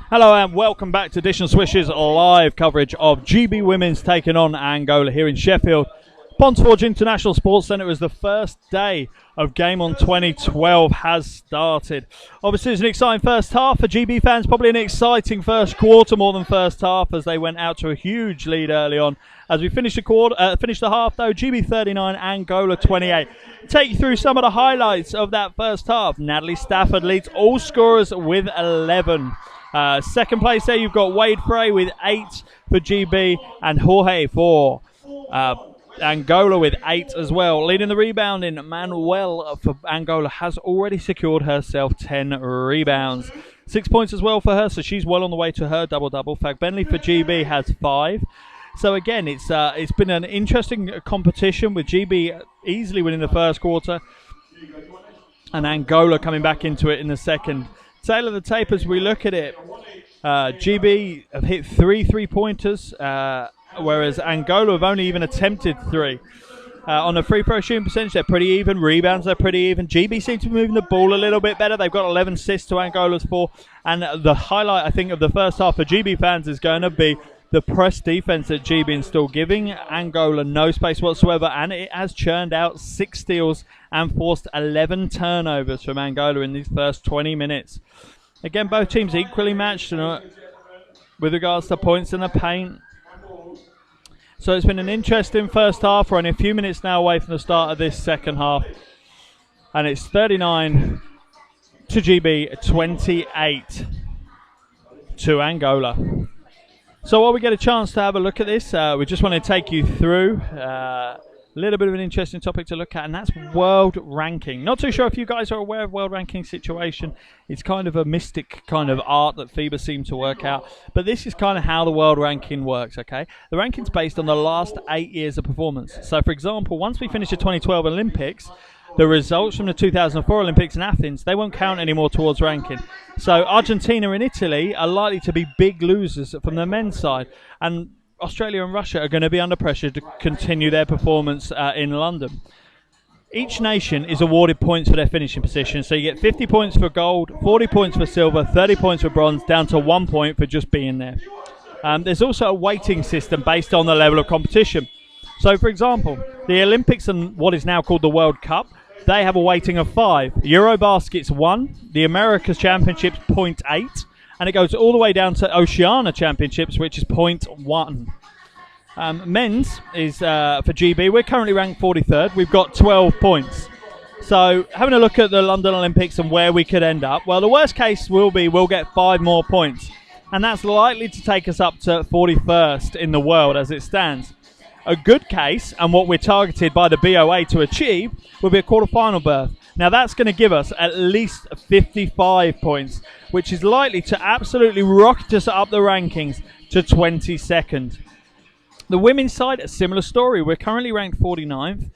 Hello and welcome back to Dish and Swish's live coverage of GB Women's taking on Angola here in Sheffield. Pondsforge International Sports Centre as the first day of Game On 2012 has started. Obviously it's an exciting first half for GB fans, probably an exciting first quarter more than first half as they went out to a huge lead early on. As we finish the half though, GB 39, Angola 28. Take you through some of the highlights of that first half. Natalie Stafford leads all scorers with 11. Second place there, you've got Wade Frey with 8 for GB and Jorge for Angola with 8 as well. Leading the rebounding, Manuel for Angola has already secured herself 10 rebounds. 6 points as well for her, so she's well on the way to her double-double. Fag Bentley for GB has 5. So again, it's been an interesting competition with GB easily winning the first quarter and Angola coming back into it in the second. Tail of the tape as we look at it, GB have hit 3 3-pointers, whereas Angola have only even attempted 3. On a free throw shooting percentage, they're pretty even. Rebounds, they're pretty even. GB seem to be moving the ball a little bit better. They've got 11 assists to Angola's 4. And the highlight, I think, of the first half for GB fans is going to be the press defense that GB is still giving Angola no space whatsoever, and it has churned out 6 steals and forced 11 turnovers from Angola in these first 20 minutes. Again, both teams equally matched with regards to points in the paint. So it's been an interesting first half. We're only a few minutes now away from the start of this second half, and it's 39 to GB, 28 to Angola. So while we get a chance to have a look at this, we just want to take you through a little bit of an interesting topic to look at, and that's world ranking. Not too sure if you guys are aware of world ranking situation. It's kind of a mystic kind of art that FIBA seem to work out, but this is kind of how the world ranking works, okay? The ranking's based on the last 8 years of performance. So for example, once we finish the 2012 Olympics, the results from the 2004 Olympics in Athens, they won't count anymore towards ranking. So Argentina and Italy are likely to be big losers from the men's side. And Australia and Russia are going to be under pressure to continue their performance in London. Each nation is awarded points for their finishing position. So you get 50 points for gold, 40 points for silver, 30 points for bronze, down to 1 point for just being there. There's also a weighting system based on the level of competition. So, for example, the Olympics and what is now called the World Cup, they have a weighting of 5. Eurobasket's 1, the Americas Championships 0.8, and it goes all the way down to Oceania Championships, which is 0.1. Men's is for GB. We're currently ranked 43rd. We've got 12 points. So having a look at the London Olympics and where we could end up, well, the worst case will be we'll get 5 more points, and that's likely to take us up to 41st in the world as it stands. A good case, and what we're targeted by the BOA to achieve, will be a quarter-final berth. Now that's going to give us at least 55 points, which is likely to absolutely rocket us up the rankings to 22nd. The women's side, a similar story. We're currently ranked 49th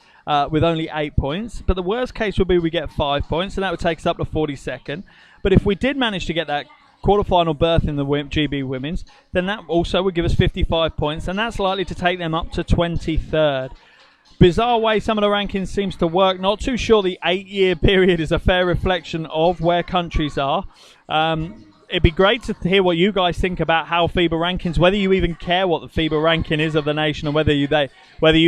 with only 8 points, but the worst case would be we get 5 points, and that would take us up to 42nd. But if we did manage to get that quarter-final berth in the GB Women's, then that also would give us 55 points, and that's likely to take them up to 23rd. Bizarre way some of the rankings seems to work. Not too sure the 8-year period is a fair reflection of where countries are. It'd be great to hear what you guys think about how FIBA rankings, whether you even care what the FIBA ranking is of the nation, or whether you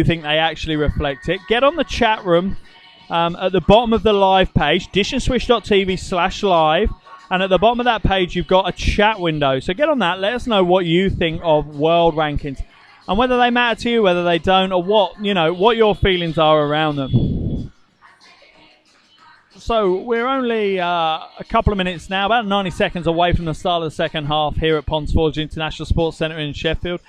think they actually reflect it. Get on the chat room at the bottom of the live page, dishandswish.tv/live. And at the bottom of that page, you've got a chat window. So get on that. Let us know what you think of world rankings, and whether they matter to you, whether they don't, or what your feelings are around them. So we're only a couple of minutes now, about 90 seconds away from the start of the second half here at Pondsforge International Sports Centre in Sheffield.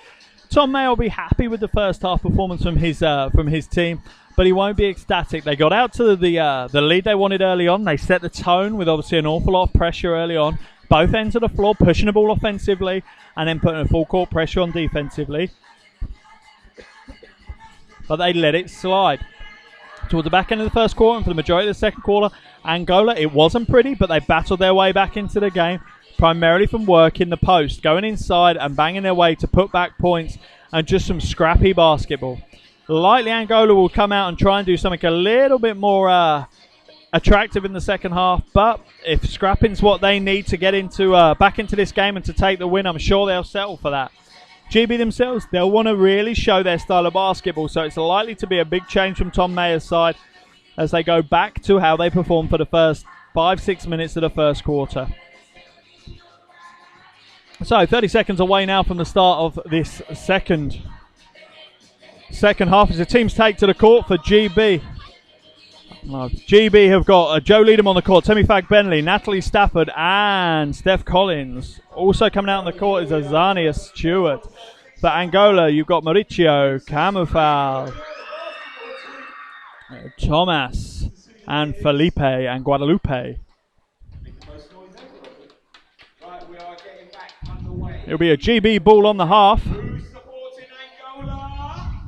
Tom May will be happy with the first half performance from his team, but he won't be ecstatic. They got out to the lead they wanted early on. They set the tone with obviously an awful lot of pressure early on. Both ends of the floor, pushing the ball offensively and then putting a full court pressure on defensively. But they let it slide. Towards the back end of the first quarter and for the majority of the second quarter, Angola, it wasn't pretty, but they battled their way back into the game, primarily from working the post, going inside and banging their way to put back points and just some scrappy basketball. Likely Angola will come out and try and do something a little bit more attractive in the second half, but if scrapping's what they need to get into back into this game and to take the win, I'm sure they'll settle for that. GB themselves, they'll want to really show their style of basketball, so it's likely to be a big change from Tom Mayer's side as they go back to how they performed for the first 5-6 minutes of the first quarter. So 30 seconds away now from the start of this second half as the teams take to the court for GB. GB have got Joe Leadham on the court, Temi Fag-Benley, Natalie Stafford and Steph Collins. Also coming out on the court is Azania Stewart. For Angola, you've got Mauricio, Camufal, Thomas and Felipe and Guadalupe. It'll be a GB ball on the half. Who's supporting Angola?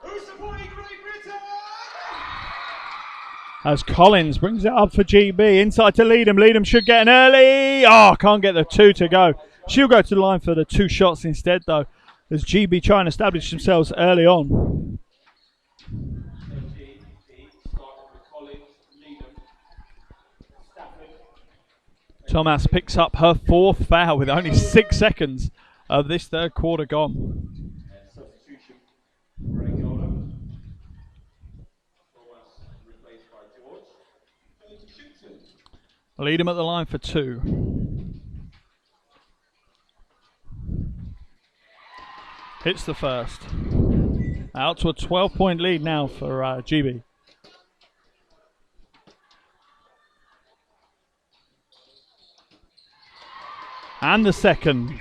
Who's supporting Great Britain? As Collins brings it up for GB. Inside to Leadham. Leadham should get an early. Oh, can't get the two to go. She'll go to the line for the 2 shots instead, though, as GB try and establish themselves early on. Thomas picks up her 4th foul with only 6 seconds of this third quarter gone. Substitution for Angola. Thomas replaced by George. Lead him at the line for 2. Hits the first. Out to a 12-point lead now for GB. And the second.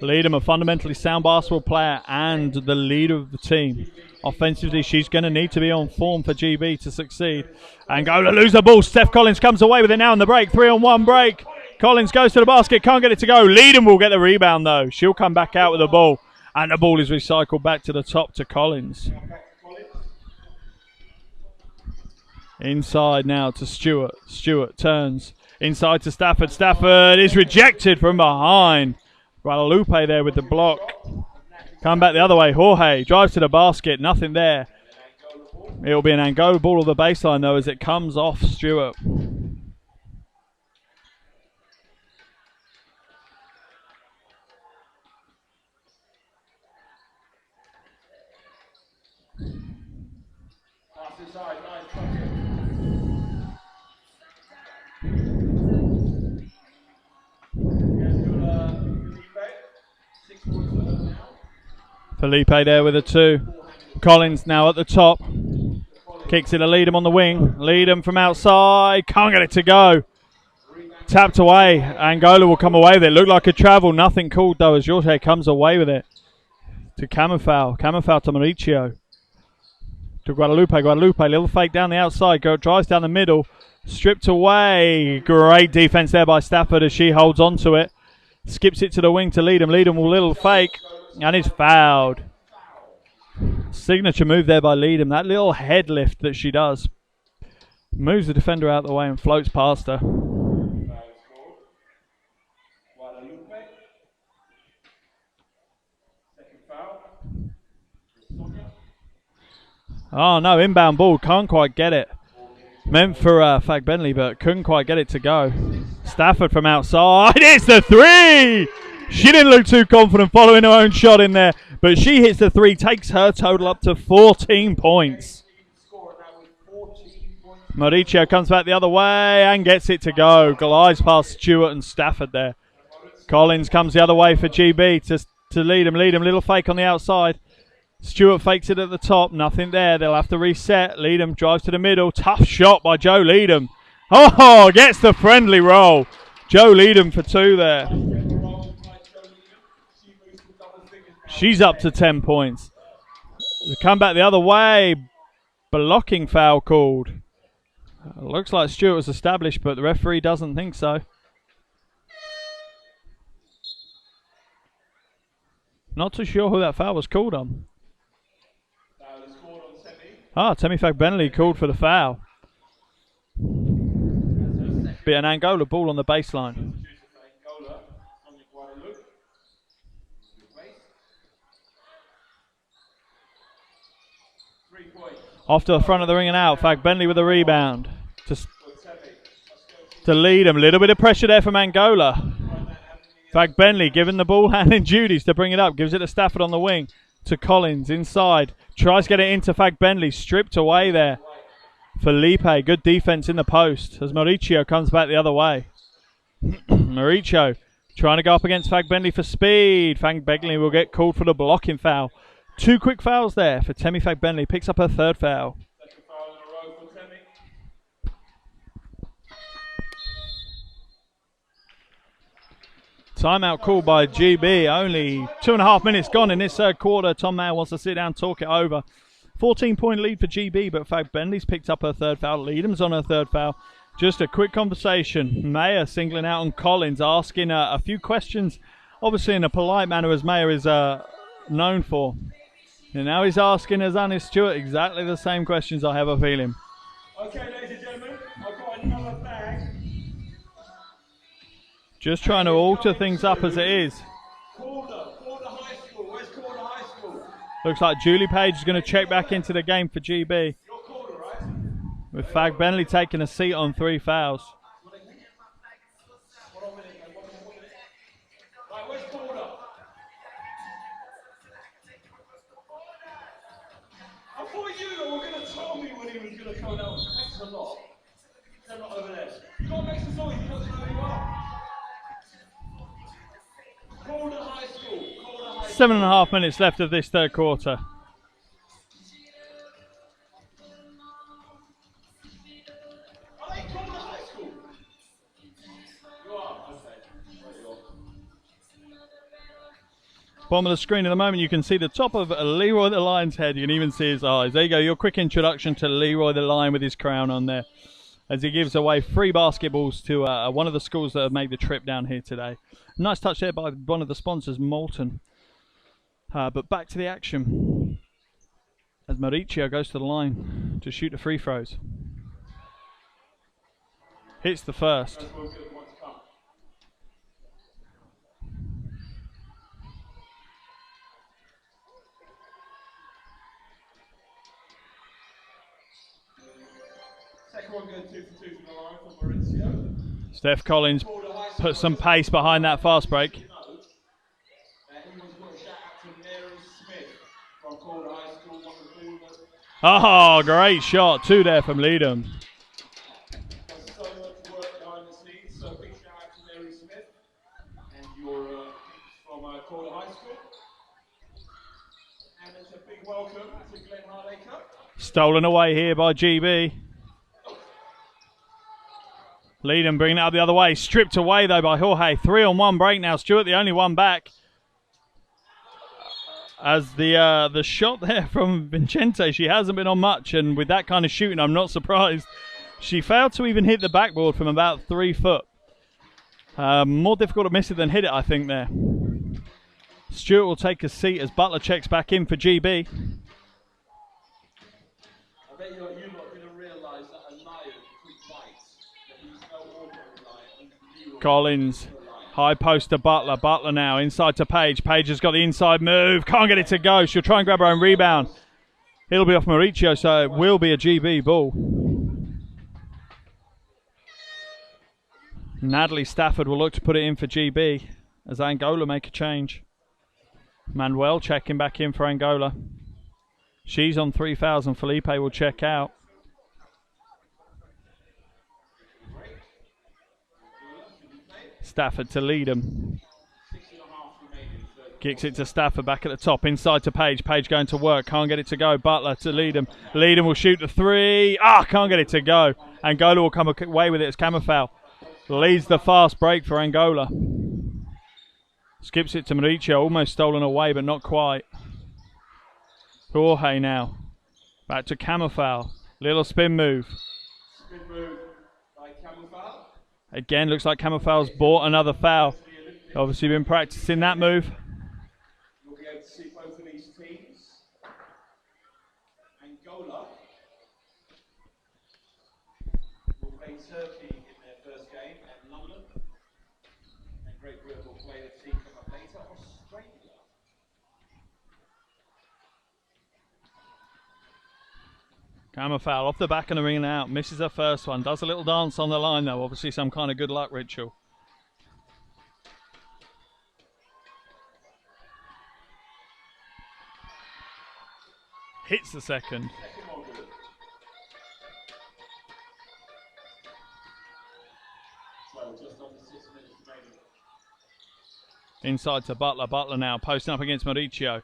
Leadham, a fundamentally sound basketball player and the leader of the team. Offensively, she's going to need to be on form for GB to succeed. Angola lose the ball. Steph Collins comes away with it now in the break. 3-on-1 break. Collins goes to the basket. Can't get it to go. Leadham will get the rebound, though. She'll come back out with the ball. And the ball is recycled back to the top to Collins. Inside now to Stewart. Stewart turns. Inside to Stafford. Stafford is rejected from behind. Guadalupe there with the block. Come back the other way. Jorge drives to the basket. Nothing there. It'll be an Angola ball of the baseline, though, as it comes off Stewart. Pass inside, nice bucket. Felipe there with a 2. Collins now at the top. Kicks it to Leadham on the wing. Leadham from outside. Can't get it to go. Tapped away. Angola will come away with it. Looked like a travel. Nothing called, though, as Jorge comes away with it. To Camufal. Camufal to Mauricio. To Guadalupe. Guadalupe. Little fake down the outside. Drives down the middle. Stripped away. Great defense there by Stafford as she holds on to it. Skips it to the wing to Leadham. Leadham will little fake. And is fouled. Signature move there by Leadham. That little head lift that she does. Moves the defender out of the way and floats past her. Oh no, inbound ball. Can't quite get it. Meant for Fag-Benley, but couldn't quite get it to go. Stafford from outside. It's the 3! She didn't look too confident following her own shot in there, but she hits the 3, takes her total up to 14 points. Mauricio comes back the other way and gets it to go. Glides past Stewart and Stafford there. Collins comes the other way for GB to Leadham. Leadham, little fake on the outside. Stewart fakes it at the top. Nothing there. They'll have to reset. Leadham drives to the middle. Tough shot by Joe Leadham. Oh, gets the friendly roll. Joe Leadham for 2 there. She's up to 10 points. They come back the other way. Blocking foul called. Looks like Stewart was established, but the referee doesn't think so. Not too sure who that foul was called on. Temi Fag-Benley called for the foul. Be an Angola ball on the baseline. 3 points. Off to the front of the ring and out. Fag Bentley with the rebound. To lead him. A little bit of pressure there from Angola. Fag Bentley giving the ball handing duties to bring it up. Gives it to Stafford on the wing. To Collins inside. Tries to get it into Fag Bentley. Stripped away there. Felipe, good defense in the post as Mauricio comes back the other way. Mauricio trying to go up against Fag Bentley for speed. Fag Bentley will get called for the blocking foul. 2 quick fouls there for Temi Fag Bentley. Picks up her 3rd foul. Second foul in a row for Temi. Timeout called by GB. Only 2.5 minutes gone in this 3rd quarter. Tom Mayer wants to sit down, talk it over. 14-point lead for GB, but Fag Bentley's picked up her 3rd foul. Leadham's on her 3rd foul. Just a quick conversation. Mayer singling out on Collins, asking a few questions, obviously in a polite manner as Mayer is known for. And now he's asking Azani Stewart exactly the same questions, I have a feeling. Okay, ladies and gentlemen, I've got another bag. Just trying to alter things up as it is. Calder High School. Where's Calder High School? Looks like Julie Page is going to check back into the game for GB. You're Calder, right? With Fag Bentley taking a seat on 3 fouls. Right, where's Calder? I thought you were going to tell me when he was going to come out. Thanks a lot. They're not over there. You got to make some noise. You got to know who you are. Calder High School. 7.5 minutes left of this 3rd quarter. Are they Calder High School? You are? Okay. Right, you are. Bottom of the screen at the moment, you can see the top of Leroy the Lion's head. You can even see his eyes. There you go, your quick introduction to Leroy the Lion with his crown on there, as he gives away 3 basketballs to one of the schools that have made the trip down here today. Nice touch there by one of the sponsors, Molten. But back to the action, as Mauricio goes to the line to shoot the free throws. Hits the first. Second one going 2 for 2 from the line for Maurizio. Steph Collins put some pace behind that fast break. He wants to put a shout out to Mary Smith from Calder High School. Oh, great shot. 2 there from Leadham. There's so much work behind the scenes, so big shout out to Mary Smith and your from Calder High School. And it's a big welcome to Glenn Harlaker. Stolen away here by GB. Leadham bringing it up the other way. Stripped away though by Jorge. 3-on-1 break now. Stewart the only one back. As the shot there from Vincente, she hasn't been on much, and with that kind of shooting, I'm not surprised. She failed to even hit the backboard from about 3 foot. More difficult to miss it than hit it, I think, there. Stewart will take a seat as Butler checks back in for GB. I bet you're not going to realise that a lion could fight. That he's no ordinary lion. Collins, high post to Butler. Butler now inside to Page. Page has got the inside move. Can't get it to go. She'll try and grab her own rebound. It'll be off Mauricio, so it will be a GB ball. Natalie Stafford will look to put it in for GB as Angola make a change. Manuel checking back in for Angola. She's on 3 fouls and Felipe will check out. Stafford to Leadham. Kicks it to Stafford back at the top. Inside to Page. Page going to work. Can't get it to go. Butler to Leadham. Leadham will shoot the 3. Can't get it to go. Angola will come away with it as camera foul. Leads the fast break for Angola. Skips it to Mauricio. Almost stolen away, but not quite. Jorge now. Back to camera foul. Little spin move. Spin move by Camelfowl. Again, looks like Camelfoul's bought another foul. Obviously been practicing that move. You'll be able to see both of these teams. Angola will play Turkey in their first game and London. And Great Britain will play the team coming up later, Australia. Camera foul off the back and the ring and out. Misses her first one. Does a little dance on the line though. Obviously some kind of good luck ritual. Hits the second. Inside to Butler. Butler now posting up against Mauricio.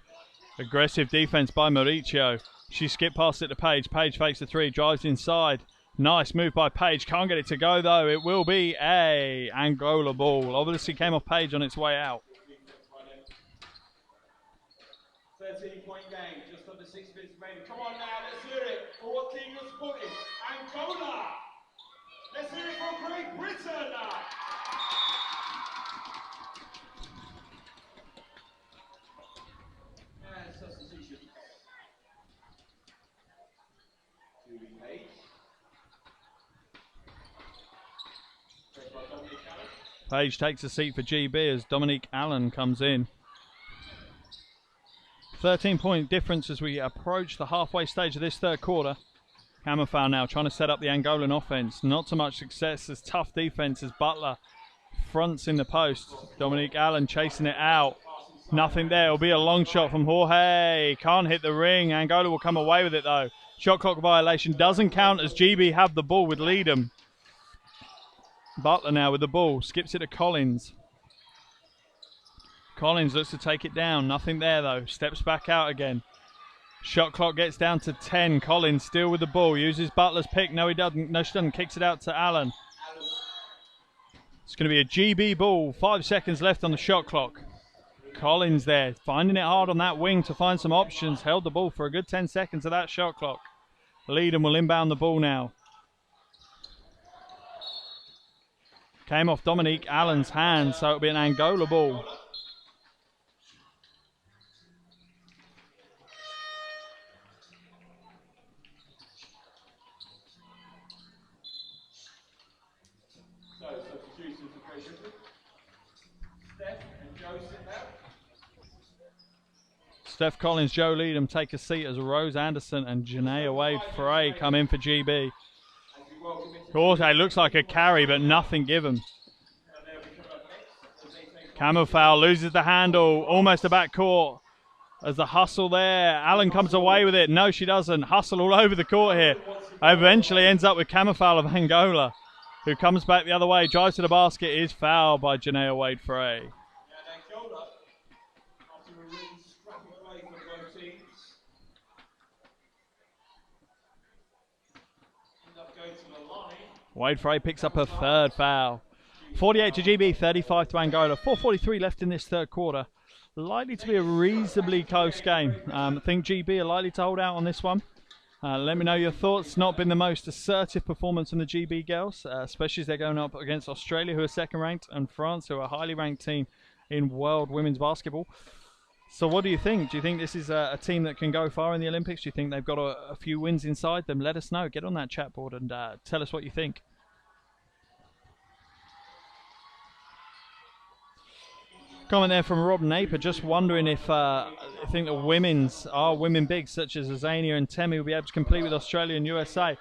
Aggressive defense by Mauricio. She skipped past it to Paige. Paige fakes the three, drives inside. Nice move by Paige. Can't get it to go though. It will be a Angola ball. Obviously came off Paige on its way out. 13-point game, just under 6 minutes remaining. Come on now, let's hear it for what team you're supporting. Angola! Let's hear it for Great Britain! And substitution. Julie Page. Pressed by Dominic Allen. Paige takes a seat for GB as Dominique Allen comes in. 13-point difference as we approach the halfway stage of this third quarter. Camera foul now, trying to set up the Angolan offense. Not so much success as tough defense as Butler fronts in the post. Dominique Allen chasing it out. Nothing there. It'll be a long shot from Jorge. Can't hit the ring. Angola will come away with it though. Shot clock violation doesn't count as GB have the ball with Leadham. Butler now with the ball. Skips it to Collins. Collins looks to take it down. Nothing there though. Steps back out again. Shot clock gets down to 10. Collins still with the ball. Uses Butler's pick. No, he doesn't. No, she doesn't. Kicks it out to Allen. It's going to be a GB ball. 5 seconds left on the shot clock. Collins there. Finding it hard on that wing to find some options. Held the ball for a good 10 seconds of that shot clock. Leadham will inbound the ball now. Came off Dominique Allen's hand, so it'll be an Angola ball. Steph Collins, Joe Leadham take a seat as Rose Anderson and Janaea Wade-Frey come in for GB. Jorge looks like a carry, but nothing given. Camel foul, loses the handle, almost a backcourt. As the hustle there, Allen comes away with it. No, she doesn't. Hustle all over the court here. Eventually ends up with camel foul of Angola, who comes back the other way, drives to the basket, is fouled by Janaea Wade-Frey. Wade-Frey picks up her third foul. 48 to GB, 35 to Angola. 4:43 left in this third quarter. Likely to be a reasonably close game. I think GB are likely to hold out on this one. Let me know your thoughts. Not been the most assertive performance from the GB girls, especially as they're going up against Australia, who are second ranked, and France, who are a highly ranked team in world women's basketball. So what do you think? Do you think this is a team that can go far in the Olympics? Do you think they've got a few wins inside them? Let us know. Get on that chat board and tell us what you think. Comment there from Rob Napier, just wondering if I think the women bigs such as Azania and Temi will be able to compete with Australia and USA.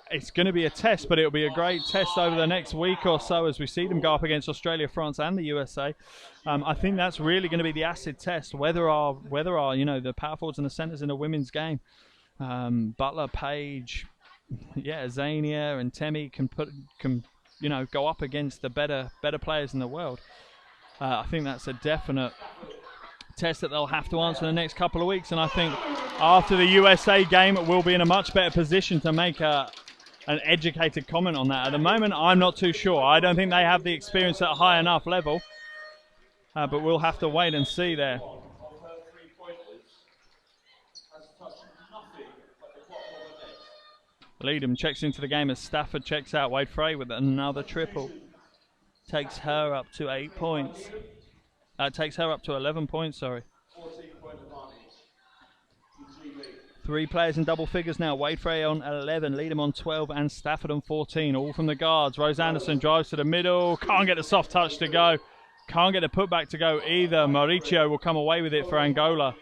It's going to be a test, but it'll be a great test over the next week or so as we see them go up against Australia, France, and the USA. I think that's really going to be the acid test. Whether our the power forwards and the centers in the women's game, Butler, Page, Azania and Temi can go up against the better players in the world. I think that's a definite test that they'll have to answer in the next couple of weeks. And I think after the USA game, we'll be in a much better position to make an educated comment on that. At the moment, I'm not too sure. I don't think they have the experience at a high enough level. But we'll have to wait and see there. Leadham checks into the game as Stafford checks out. Wade-Frey with another triple. Takes her up to 8 points. Takes her up to 11 points, sorry. 3 players in double figures now. Wade-Frey on 11, Leadham on 12, and Stafford on 14. All from the guards. Rose Anderson drives to the middle. Can't get the soft touch to go. Can't get a putback to go either. Mauricio will come away with it for Angola.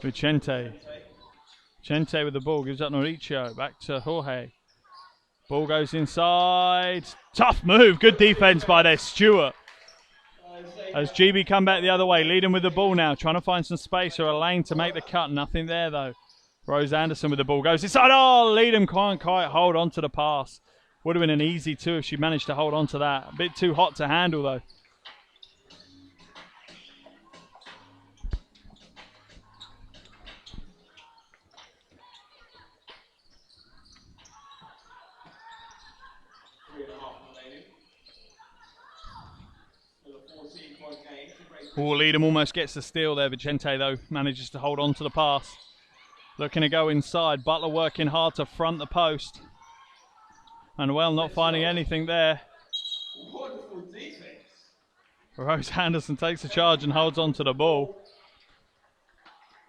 Vicente. Vicente with the ball, gives up Mauricio, back to Jorge. Ball goes inside. Tough move, good defense by there, Stewart. As GB come back the other way, leading with the ball now, trying to find some space or a lane to make the cut. Nothing there though. Rose Anderson with the ball, goes inside. Oh, Leadham can't quite hold on to the pass. Would have been an easy two if she managed to hold on to that. A bit too hot to handle though. Oh, Leadham almost gets the steal there. Vicente, though, manages to hold on to the pass. Looking to go inside. Butler working hard to front the post. And, well, not finding anything there. Wonderful defense. Rose Anderson takes the charge and holds on to the ball.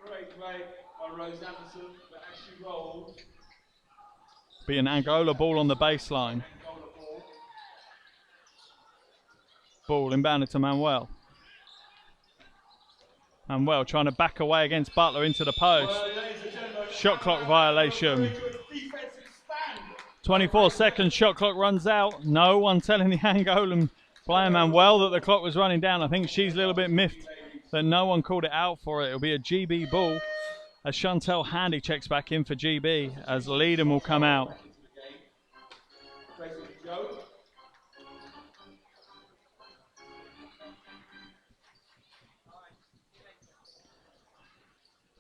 Great play by Rose Anderson, but as she rolled. Be an Angola ball on the baseline. Ball inbounded to Manuel. Manuel trying to back away against Butler into the post. Shot clock violation. 24 seconds, shot clock runs out. No one telling the Angolan player Manuel that the clock was running down. I think she's a little bit miffed that no one called it out for it. It'll be a GB ball as Chantel Handy checks back in for GB as Leadham will come out.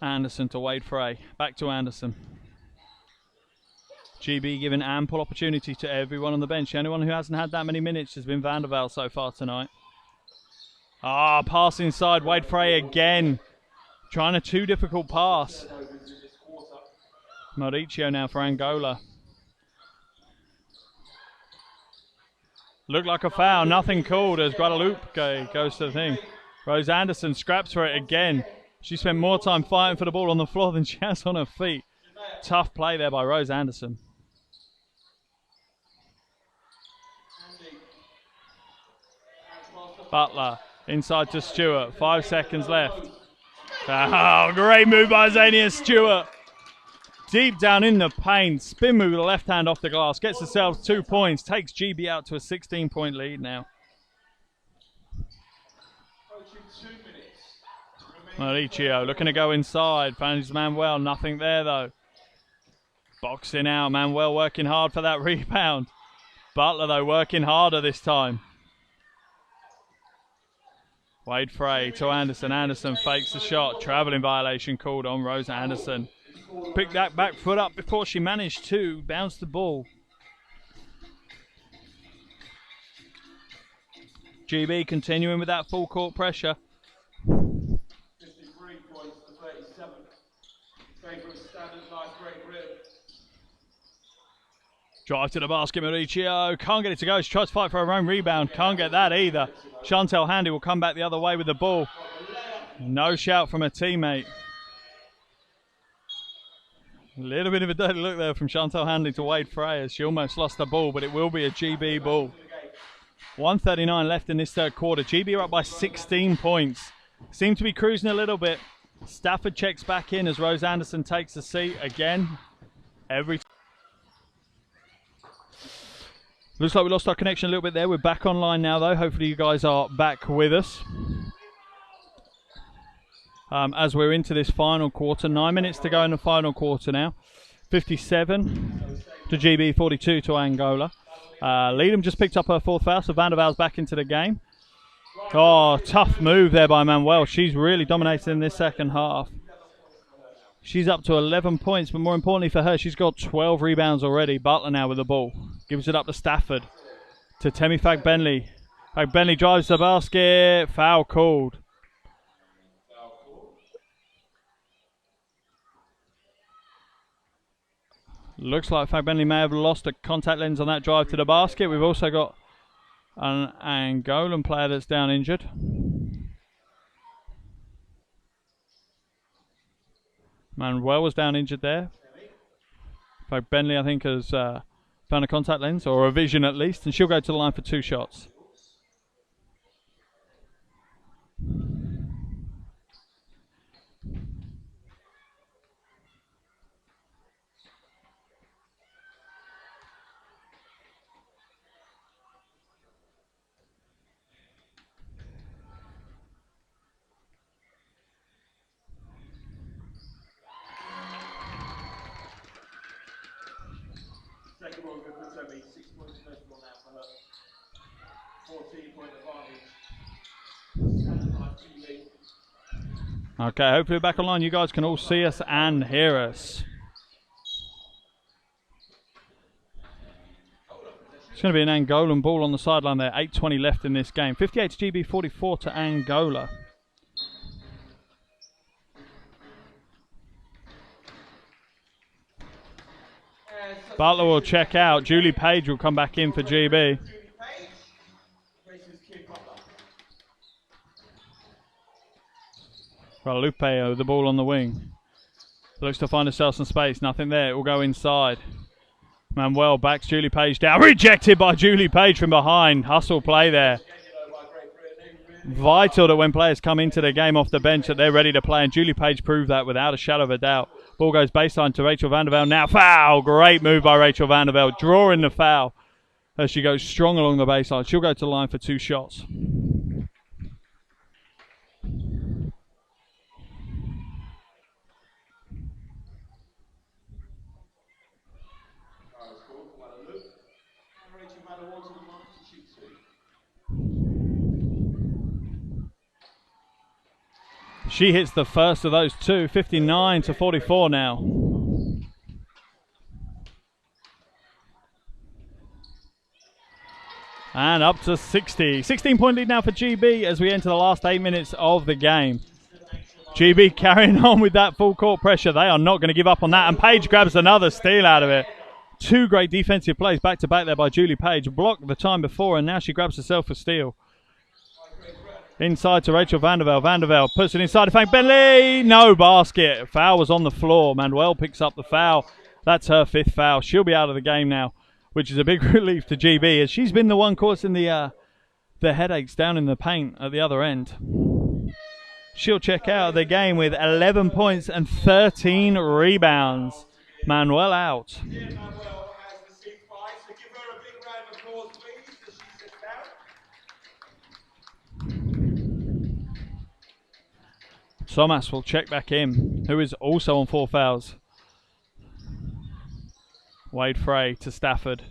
Anderson to Wade Frey. Back to Anderson. GB giving ample opportunity to everyone on the bench. The only one who hasn't had that many minutes has been Vandervelde so far tonight. Ah, pass inside. Wade Frey again. Trying a too difficult pass. Mauricio now for Angola. Looked like a foul. Nothing called as Guadalupe goes to the thing. Rose Anderson scraps for it again. She spent more time fighting for the ball on the floor than she has on her feet. Tough play there by Rose Anderson. Butler inside to Stewart. 5 seconds left. Oh, great move by Zania Stewart. Deep down in the paint. Spin move with the left hand off the glass. Gets herself 2 points. Takes GB out to a 16-point lead now. Mauricio looking to go inside. Finds Manuel. Nothing there though. Boxing out. Manuel working hard for that rebound. Butler though working harder this time. Wade Frey to Anderson. Anderson fakes the shot. Travelling violation called on Rose Anderson. Picked that back foot up before she managed to bounce the ball. GB continuing with that full court pressure. 53 points to 37. Favourite standard life Great Britain. Drive to the basket, Mauricio. Can't get it to go. She tries to fight for her own rebound. Can't get that either. Chantel Handy will come back the other way with the ball. No shout from her teammate. A little bit of a dirty look there from Chantel Handy to Wade Frey as she almost lost the ball, but it will be a GB ball. 1:39 left in this third quarter. GB are up by 16 points. Seem to be cruising a little bit. Stafford checks back in as Rose Anderson takes a seat again. Looks like we lost our connection a little bit there. We're back online now though. Hopefully you guys are back with us. As we're into this final quarter. 9 minutes to go in the final quarter now. 57 to GB, 42 to Angola. Leadham just picked up her fourth foul, so Vandervelde's back into the game. Oh, tough move there by Manuel. She's really dominated in this second half. She's up to 11 points, but more importantly for her, she's got 12 rebounds already. Butler now with the ball. Gives it up to Stafford. To Temi Fagbenley. Fagbenley drives the basket. Foul called. Looks like Fagbenley may have lost a contact lens on that drive to the basket. We've also got an Angolan player that's down injured. Manuel was down injured there. Fagbenley, I think, has found a contact lens, or a vision at least, and she'll go to the line for 2 shots. take a moment for Tommy. 6 points first of all now for her. 14-point advantage. Standardised TV. Okay, hopefully we're back online. You guys can all see us and hear us. It's going to be an Angolan ball on the sideline there. 8:20 left in this game. 58 to GB, 44 to Angola. Butler will check out. Julie Page will come back in for GB. Guadalupe with the ball on the wing. Looks to find herself some space. Nothing there. It will go inside. Manuel backs Julie Page down. Rejected by Julie Page from behind. Hustle play there. Vital that when players come into the game off the bench that they're ready to play. And Julie Page proved that without a shadow of a doubt. Ball goes baseline to Rachel Vandervelde. Now foul. Great move by Rachel Vandervelde. Drawing the foul as she goes strong along the baseline. She'll go to the line for 2 shots. She hits the first of those two. 59 to 44 now. And up to 60. 16-point lead now for GB as we enter the last 8 minutes of the game. GB carrying on with that full court pressure. They are not going to give up on that. And Page grabs another steal out of it. 2 great defensive plays back to back there by Julie Page. Blocked the time before and now she grabs herself a steal. Inside to Rachel Vandervelde. Vandervelde puts it inside to Frank Bentley. No basket. Foul was on the floor. Manuel picks up the foul. That's her 5th foul. She'll be out of the game now, which is a big relief to GB as she's been the one causing the headaches down in the paint at the other end. She'll check out the game with 11 points and 13 rebounds. Manuel out. Manuel has the seat 5, so give her a big round of applause, please, as she sits down. Thomas will check back in, who is also on 4 fouls. Wade Frey to Stafford.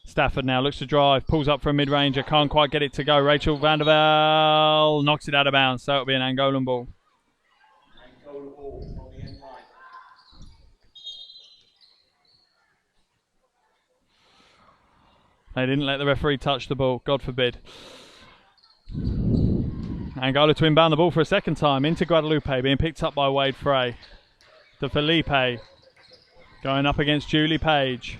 Stafford now looks to drive, pulls up for a mid-ranger, can't quite get it to go. Rachel Vandervelde knocks it out of bounds, so it'll be an Angolan ball. Angola ball on the end line. They didn't let the referee touch the ball, God forbid. Angola to inbound the ball for a second time into Guadalupe, being picked up by Wade Frey. To Felipe, going up against Julie Page.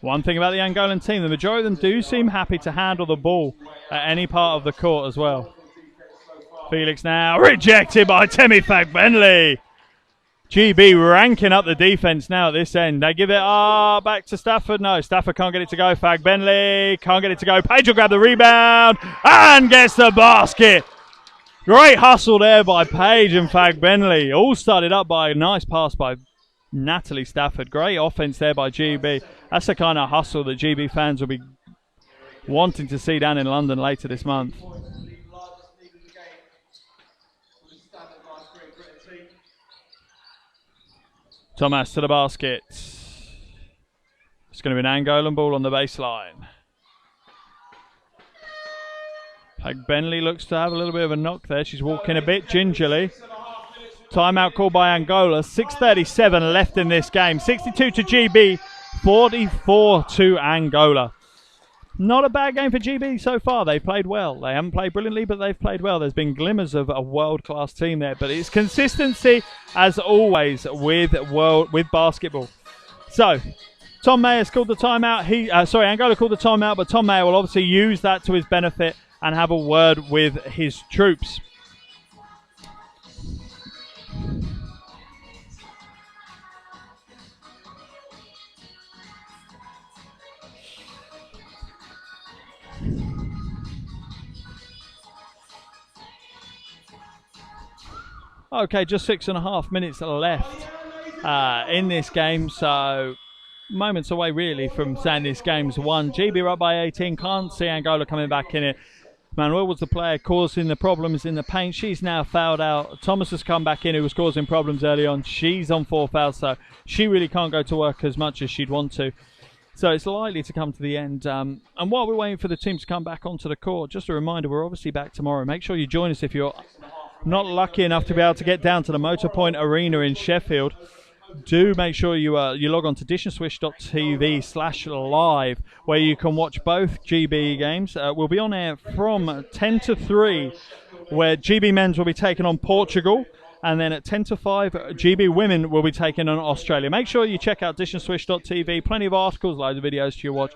One thing about the Angolan team, the majority of them do seem happy to handle the ball at any part of the court as well. Felix now rejected by Temi Fagbenley. GB ranking up the defense now at this end. They give it back to Stafford. No, Stafford can't get it to go. Fagbenley can't get it to go. Page will grab the rebound and gets the basket. Great hustle there by Page and Fagbenley. All started up by a nice pass by Natalie Stafford. Great offense there by GB. That's the kind of hustle that GB fans will be wanting to see down in London later this month. Thomas to the basket. It's going to be an Angolan ball on the baseline. Bentley looks to have a little bit of a knock there. She's walking a bit gingerly. Timeout called by Angola. 6:37 left in this game. 62 to GB, 44 to Angola. Not a bad game for GB so far. They've played well. They haven't played brilliantly, but they've played well. There's been glimmers of a world-class team there, but it's consistency as always with basketball. So, Tom Mayer's called the timeout. Angola called the timeout, but Tom Mayer will obviously use that to his benefit and have a word with his troops. Okay, just 6.5 minutes left in this game, so moments away really from saying this game's won. GB up by 18, can't see Angola coming back in it. Manuel was the player causing the problems in the paint. She's now fouled out. Thomas has come back in, who was causing problems early on. She's on 4 fouls, so she really can't go to work as much as she'd want to. So it's likely to come to the end. And while we're waiting for the team to come back onto the court, just a reminder, we're obviously back tomorrow. Make sure you join us if you're not lucky enough to be able to get down to the Motor Point Arena in Sheffield. Do make sure you log on to dishonswish.tv/live, where you can watch both GB games. We'll be on air from 10 to 3, where GB men's will be taking on Portugal, and then at 10 to 5, GB women will be taking on Australia. Make sure you check out dishonswish.tv. Plenty of articles, loads of videos to watch.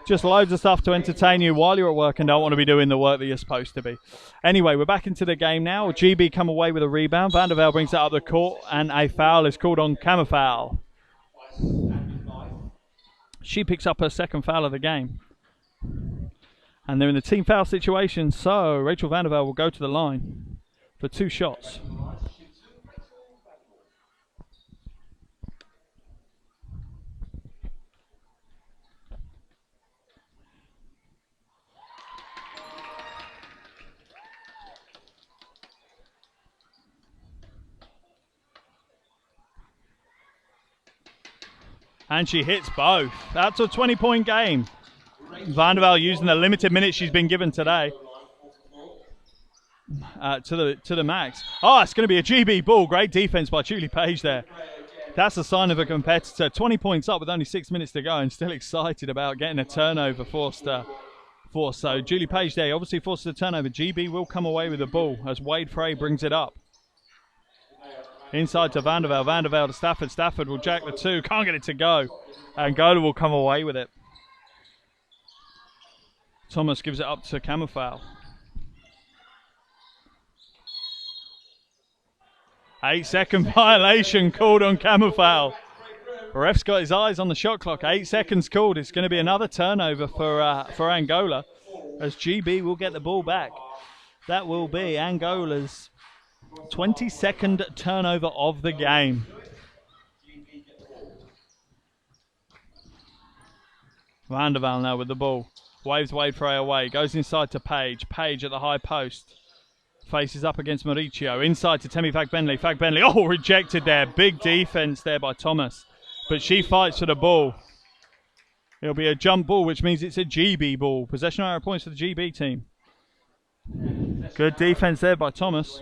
Just loads of stuff to entertain you while you're at work and don't want to be doing the work that you're supposed to be. Anyway, we're back into the game now. GB come away with a rebound. Van der Velde brings it up the court, and a foul is called on Kammerfoul. She picks up her second foul of the game. And they're in the team foul situation, so Rachel Van der Velde will go to the line for 2 shots. And she hits both. That's a 20-point game. Van der Velde using the limited minutes she's been given today to the max. Oh, it's going to be a GB ball. Great defense by Julie Page there. That's a sign of a competitor. 20 points up with only 6 minutes to go, and still excited about getting a turnover forced. So Julie Page there obviously forces a turnover. GB will come away with the ball as Wade Frey brings it up. Inside to Van der Velde. Van der Velde to Stafford. Stafford will jack the 2. Can't get it to go. Angola will come away with it. Thomas gives it up to Kammerfoul. 8-second violation called on Kammerfoul. Ref's got his eyes on the shot clock. 8 seconds called. It's going to be another turnover for Angola, as GB will get the ball back. That will be Angola's 22nd turnover of the game. Van der Velde now with the ball. Waves Wade Frey away. Goes inside to Page. Page at the high post. Faces up against Mauricio. Inside to Temi Fagbenley. Fagbenley, oh, rejected there. Big defense there by Thomas. But she fights for the ball. It'll be a jump ball, which means it's a GB ball. Possession area points for the GB team. Good defense there by Thomas.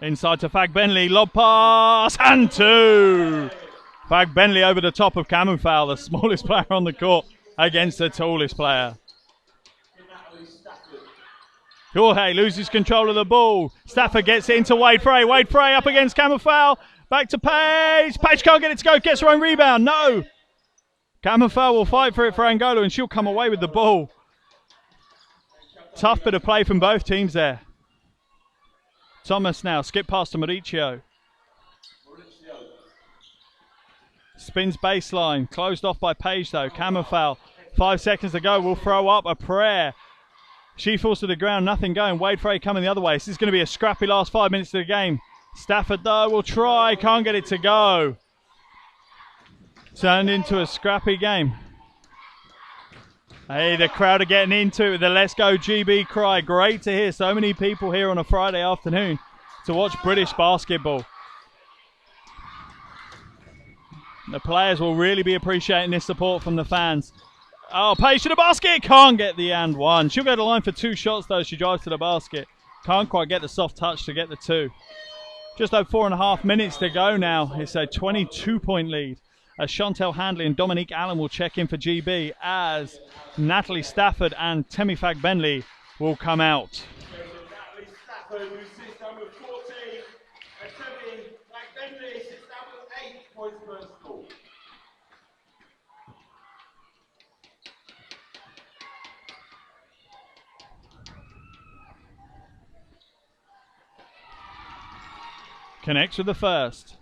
Inside to Fagbenley, lob pass, and 2! Fagbenley over the top of Kammerfoul, the smallest player on the court, against the tallest player. Jorge loses control of the ball. Stafford gets it into Wade Frey. Wade Frey up against Kammerfoul. Back to Page. Page can't get it to go, gets her own rebound. No! Kammerfoul will fight for it for Angola, and she'll come away with the ball. Tough bit of play from both teams there. Thomas now, skip past to Mauricio. Spins baseline, closed off by Page though. Kammerfoul, 5 seconds to go, will throw up a prayer. She falls to the ground, nothing going. Wade Frey coming the other way. This is going to be a scrappy last 5 minutes of the game. Stafford though will try, can't get it to go. Turned into a scrappy game. Hey, the crowd are getting into it with the Let's Go GB cry. Great to hear so many people here on a Friday afternoon to watch British basketball. The players will really be appreciating this support from the fans. Oh, Page to the basket. Can't get the and 1. She'll go to the line for 2 shots though. She drives to the basket. Can't quite get the soft touch to get the 2. Just over 4.5 minutes to go now. It's a 22-point lead. As Chantel Handley and Dominique Allen will check in for GB, as Natalie Stafford and Temi Fagbenley will come out. Natalie Stafford, who sits down with 14, and Temi Fagbenley sits down with 8 points per score. Connects with the first.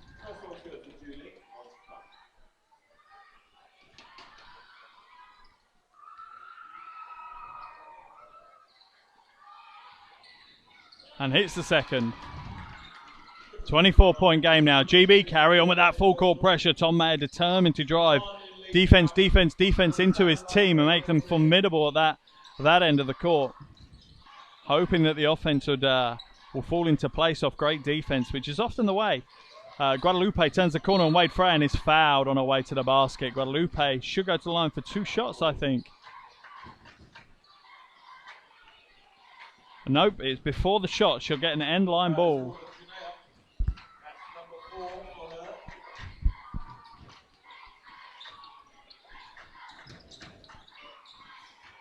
And hits the second. 24-point game now. GB carry on with that full court pressure. Tom Mayer determined to drive defense into his team and make them formidable at that end of the court. Hoping that the offense will fall into place off great defense, which is often the way. Guadalupe turns the corner on Wade Frey and is fouled on her way to the basket. Guadalupe should go to the line for 2 shots, I think. Nope, it's before the shot. She'll get an end line ball.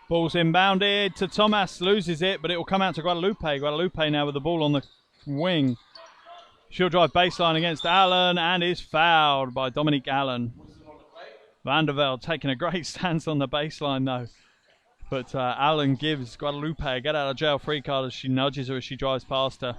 Ball's inbounded to Thomas, loses it, but it will come out to Guadalupe. Guadalupe now with the ball on the wing. She'll drive baseline against Allen and is fouled by Dominique Allen. Vandervelde taking a great stance on the baseline though. But Allen gives Guadalupe a get out of jail free card as she nudges her as she drives past her.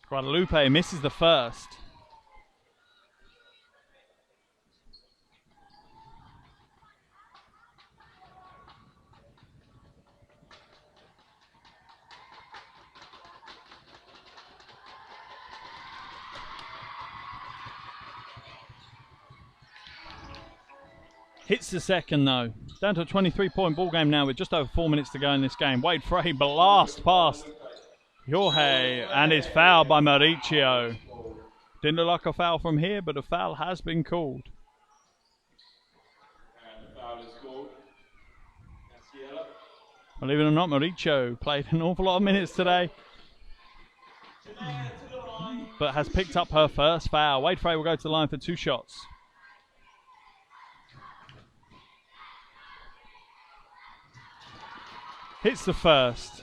Guadalupe misses the first. Hits the second though. Down to a 23-point ball game now with just over 4 minutes to go in this game. Wade Frey blast past Jorge and is fouled by Mauricio. Didn't look like a foul from here, but a foul has been called. Believe it or not, Mauricio played an awful lot of minutes today, but has picked up her first foul. Wade Frey will go to the line for 2 shots. Hits the first.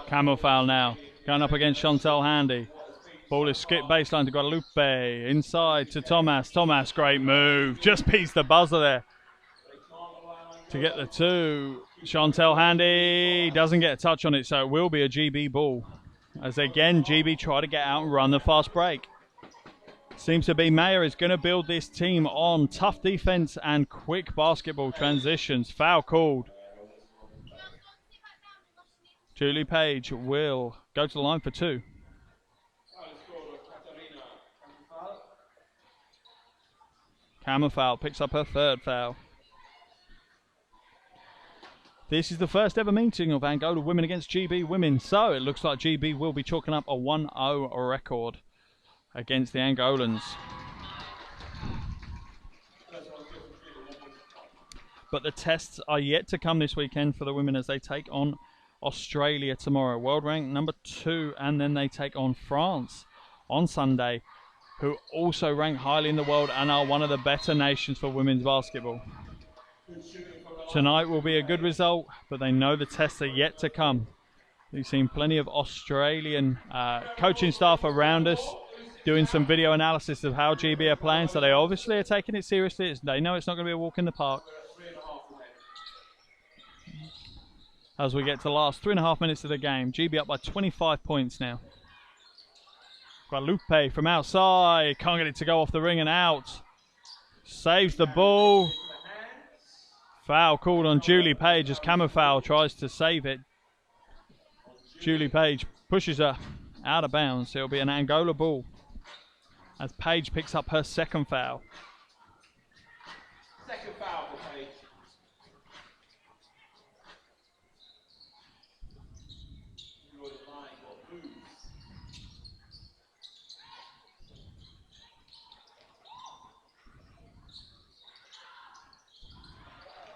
Camel foul now. Going up against Chantel Handy. Ball is skipped baseline to Guadalupe. Inside to Thomas. Thomas, great move. Just beats the buzzer there to get the 2. Chantel Handy doesn't get a touch on it, so it will be a GB ball. As again, GB try to get out and run the fast break. Seems to be Mayer is going to build this team on tough defense and quick basketball transitions. Foul called. Julie Page will go to the line for 2. Camel foul picks up her 3rd foul. This is the first ever meeting of Angola women against GB women, so it looks like GB will be chalking up a 1-0 record against the Angolans. But the tests are yet to come this weekend for the women as they take on Australia tomorrow, world ranked number 2, and then they take on France on Sunday, who also rank highly in the world and are one of the better nations for women's basketball. Tonight will be a good result, but they know the tests are yet to come. We've seen plenty of Australian coaching staff around us doing some video analysis of how GB are playing, so they obviously are taking it seriously. They know it's not going to be a walk in the park. As we get to the last 3.5 minutes of the game, GB up by 25 points now. Guadalupe from outside, can't get it to go off the ring and out. Saves the ball. Foul called on Julie Page as Camofoul tries to save it. Julie Page pushes her out of bounds. It'll be an Angola ball as Page picks up her 2nd foul. Second foul for Page.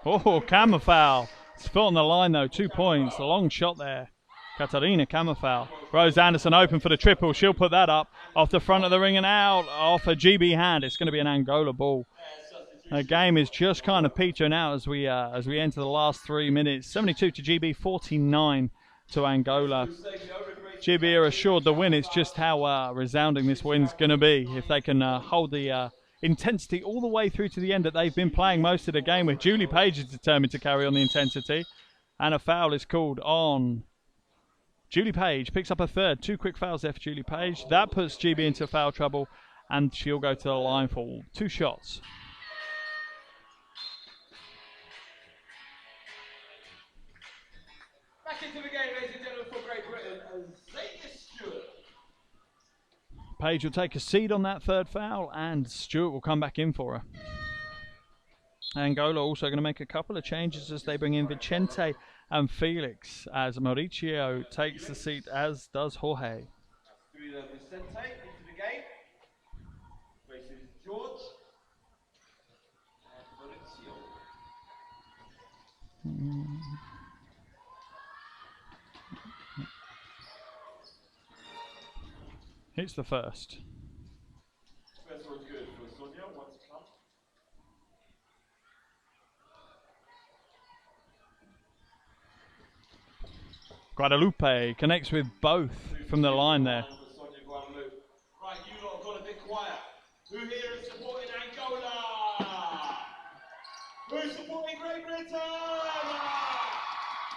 Oh, camera foul. It's foot on the line though, 2 points. A long shot there Katarina camera foul. Rose Anderson open for the triple. She'll put that up off the front of the ring and out off a GB hand. It's going to be an Angola ball. The game is just kind of petering out as we enter the last 3 minutes. 72 to GB, 49 to Angola. GB are assured the win. It's just how resounding this win's going to be if they can hold the intensity all the way through to the end that they've been playing most of the game with. Julie Page is determined to carry on the intensity, and a foul is called on Julie Page. Picks up a third. 2 quick fouls there for Julie Page. That puts GB into foul trouble, and she'll go to the line for 2 shots. Back into the game, ladies and gentlemen, for Great Britain, Xavier Stewart. Page will take a seat on that third foul, and Stewart will come back in for her. Angola also going to make a couple of changes as they bring in Vicente and Felix, as Mauricio takes the seat, as does Jorge. Vicente into the game. Faces George and Mauricio. It's the first. First one's good for Sonia. What's come? Guadalupe connects with both from the line there. Right, you lot have got a bit quiet. Who here is supporting Angola? Who's supporting Great Britain?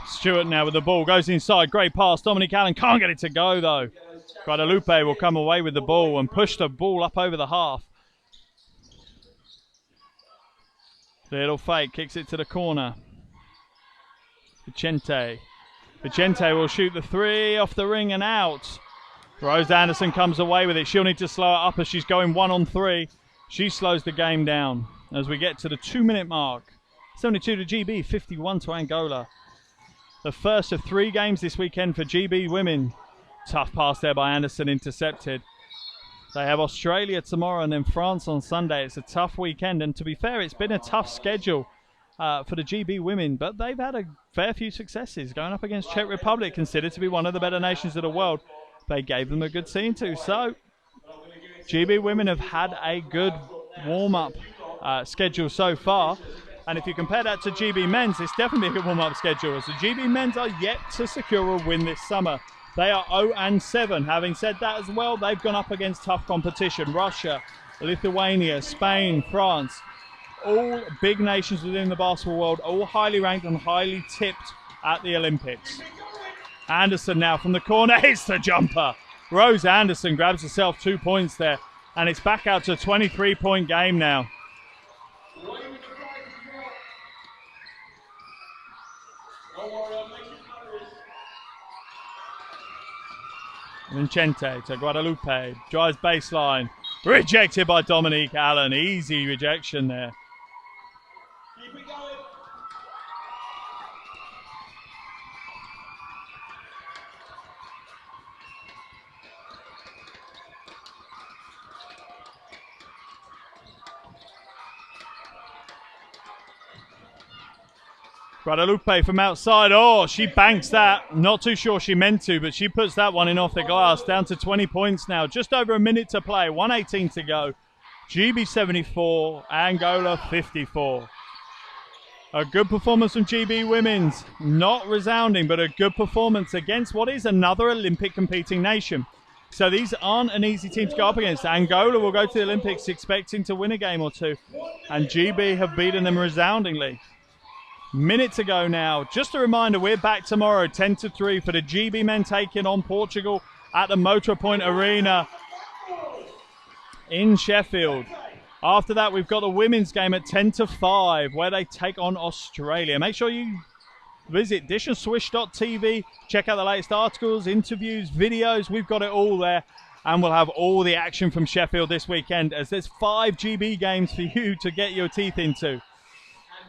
Stewart now with the ball, goes inside, great pass. Dominic Allen can't get it to go though. Guadalupe will come away with the ball and push the ball up over the half. Little fake, kicks it to the corner. Vicente will shoot the 3 off the ring and out. Rose Anderson comes away with it. She'll need to slow it up as she's going 1-on-3. She slows the game down as we get to the 2-minute mark. 72 to GB, 51 to Angola. The first of 3 games this weekend for GB women. Tough pass there by Anderson, intercepted. They have Australia tomorrow and then France on Sunday. It's a tough weekend, and to be fair, it's been a tough schedule for the GB women, but they've had a fair few successes going up against Czech Republic, considered to be one of the better nations of the world. They gave them a good scene to. So GB women have had a good warm-up schedule so far, and if you compare that to GB men's, it's definitely a good warm-up schedule, as the GB men's are yet to secure a win this summer. They are 0-7. Having said that as well, they've gone up against tough competition. Russia, Lithuania, Spain, France, all big nations within the basketball world, all highly ranked and highly tipped at the Olympics. Anderson now from the corner hits the jumper. Rose Anderson grabs herself 2 points there, and it's back out to a 23-point game now. Vicente to Guadalupe, drives baseline, rejected by Dominique Allen. Easy rejection there. Keep it going. Guadalupe from outside. Oh, she banks that. Not too sure she meant to, but she puts that one in off the glass. Down to 20 points now. Just over a minute to play. 1:18 to go. GB 74, Angola 54. A good performance from GB women's. Not resounding, but a good performance against what is another Olympic competing nation. So these aren't an easy team to go up against. Angola will go to the Olympics expecting to win a game or two, and GB have beaten them resoundingly. Minute to go now. Just a reminder, we're back tomorrow 10-3 for the GB men taking on Portugal at the Motor Point Arena in Sheffield. After that, we've got the women's game at 10-5 where they take on Australia. Make sure you visit dishandswish.tv. Check out the latest articles, interviews, videos. We've got it all there. And we'll have all the action from Sheffield this weekend, as there's 5 GB games for you to get your teeth into.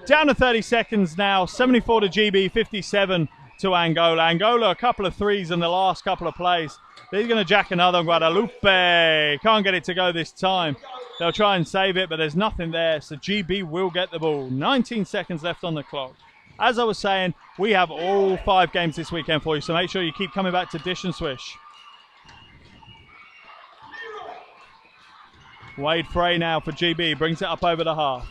Down to 30 seconds now. 74 to GB, 57 to Angola. Angola, a couple of threes in the last couple of plays. They're going to jack another. Guadalupe can't get it to go this time. They'll try and save it, but there's nothing there. So GB will get the ball. 19 seconds left on the clock. As I was saying, we have all 5 games this weekend for you, so make sure you keep coming back to Dish and Swish. Wade Frey now for GB, brings it up over the half.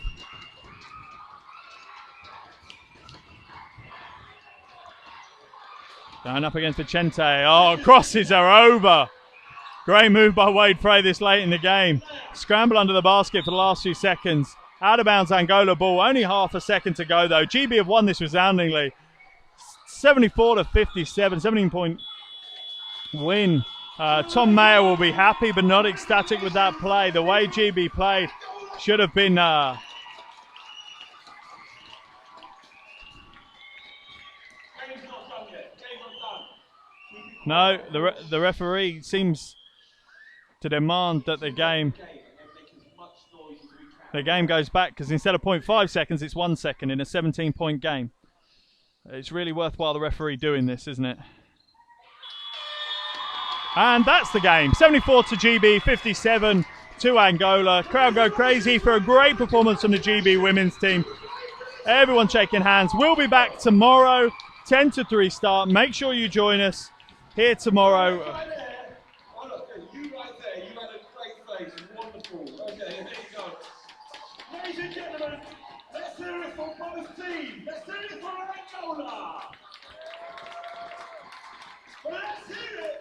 Going up against Vicente. Oh, crosses are over. Great move by Wade Frey this late in the game. Scramble under the basket for the last few seconds. Out of bounds Angola ball. Only half a second to go though. GB have won this resoundingly. 74 to 57. 17-point win. Tom Mayer will be happy but not ecstatic with that play. The way GB played should have been... No, the referee seems to demand that the game goes back, because instead of 0.5 seconds, it's 1 second in a 17-point game. It's really worthwhile the referee doing this, isn't it? And that's the game. 74 to GB, 57 to Angola. Crowd go crazy for a great performance from the GB women's team. Everyone shaking hands. We'll be back tomorrow, 10 to 3 start. Make sure you join us here tomorrow. You right there, you had a great face, wonderful. Okay, there you go. Ladies and gentlemen, let's hear it for both teams. Let's hear it for Angola. Let's hear it.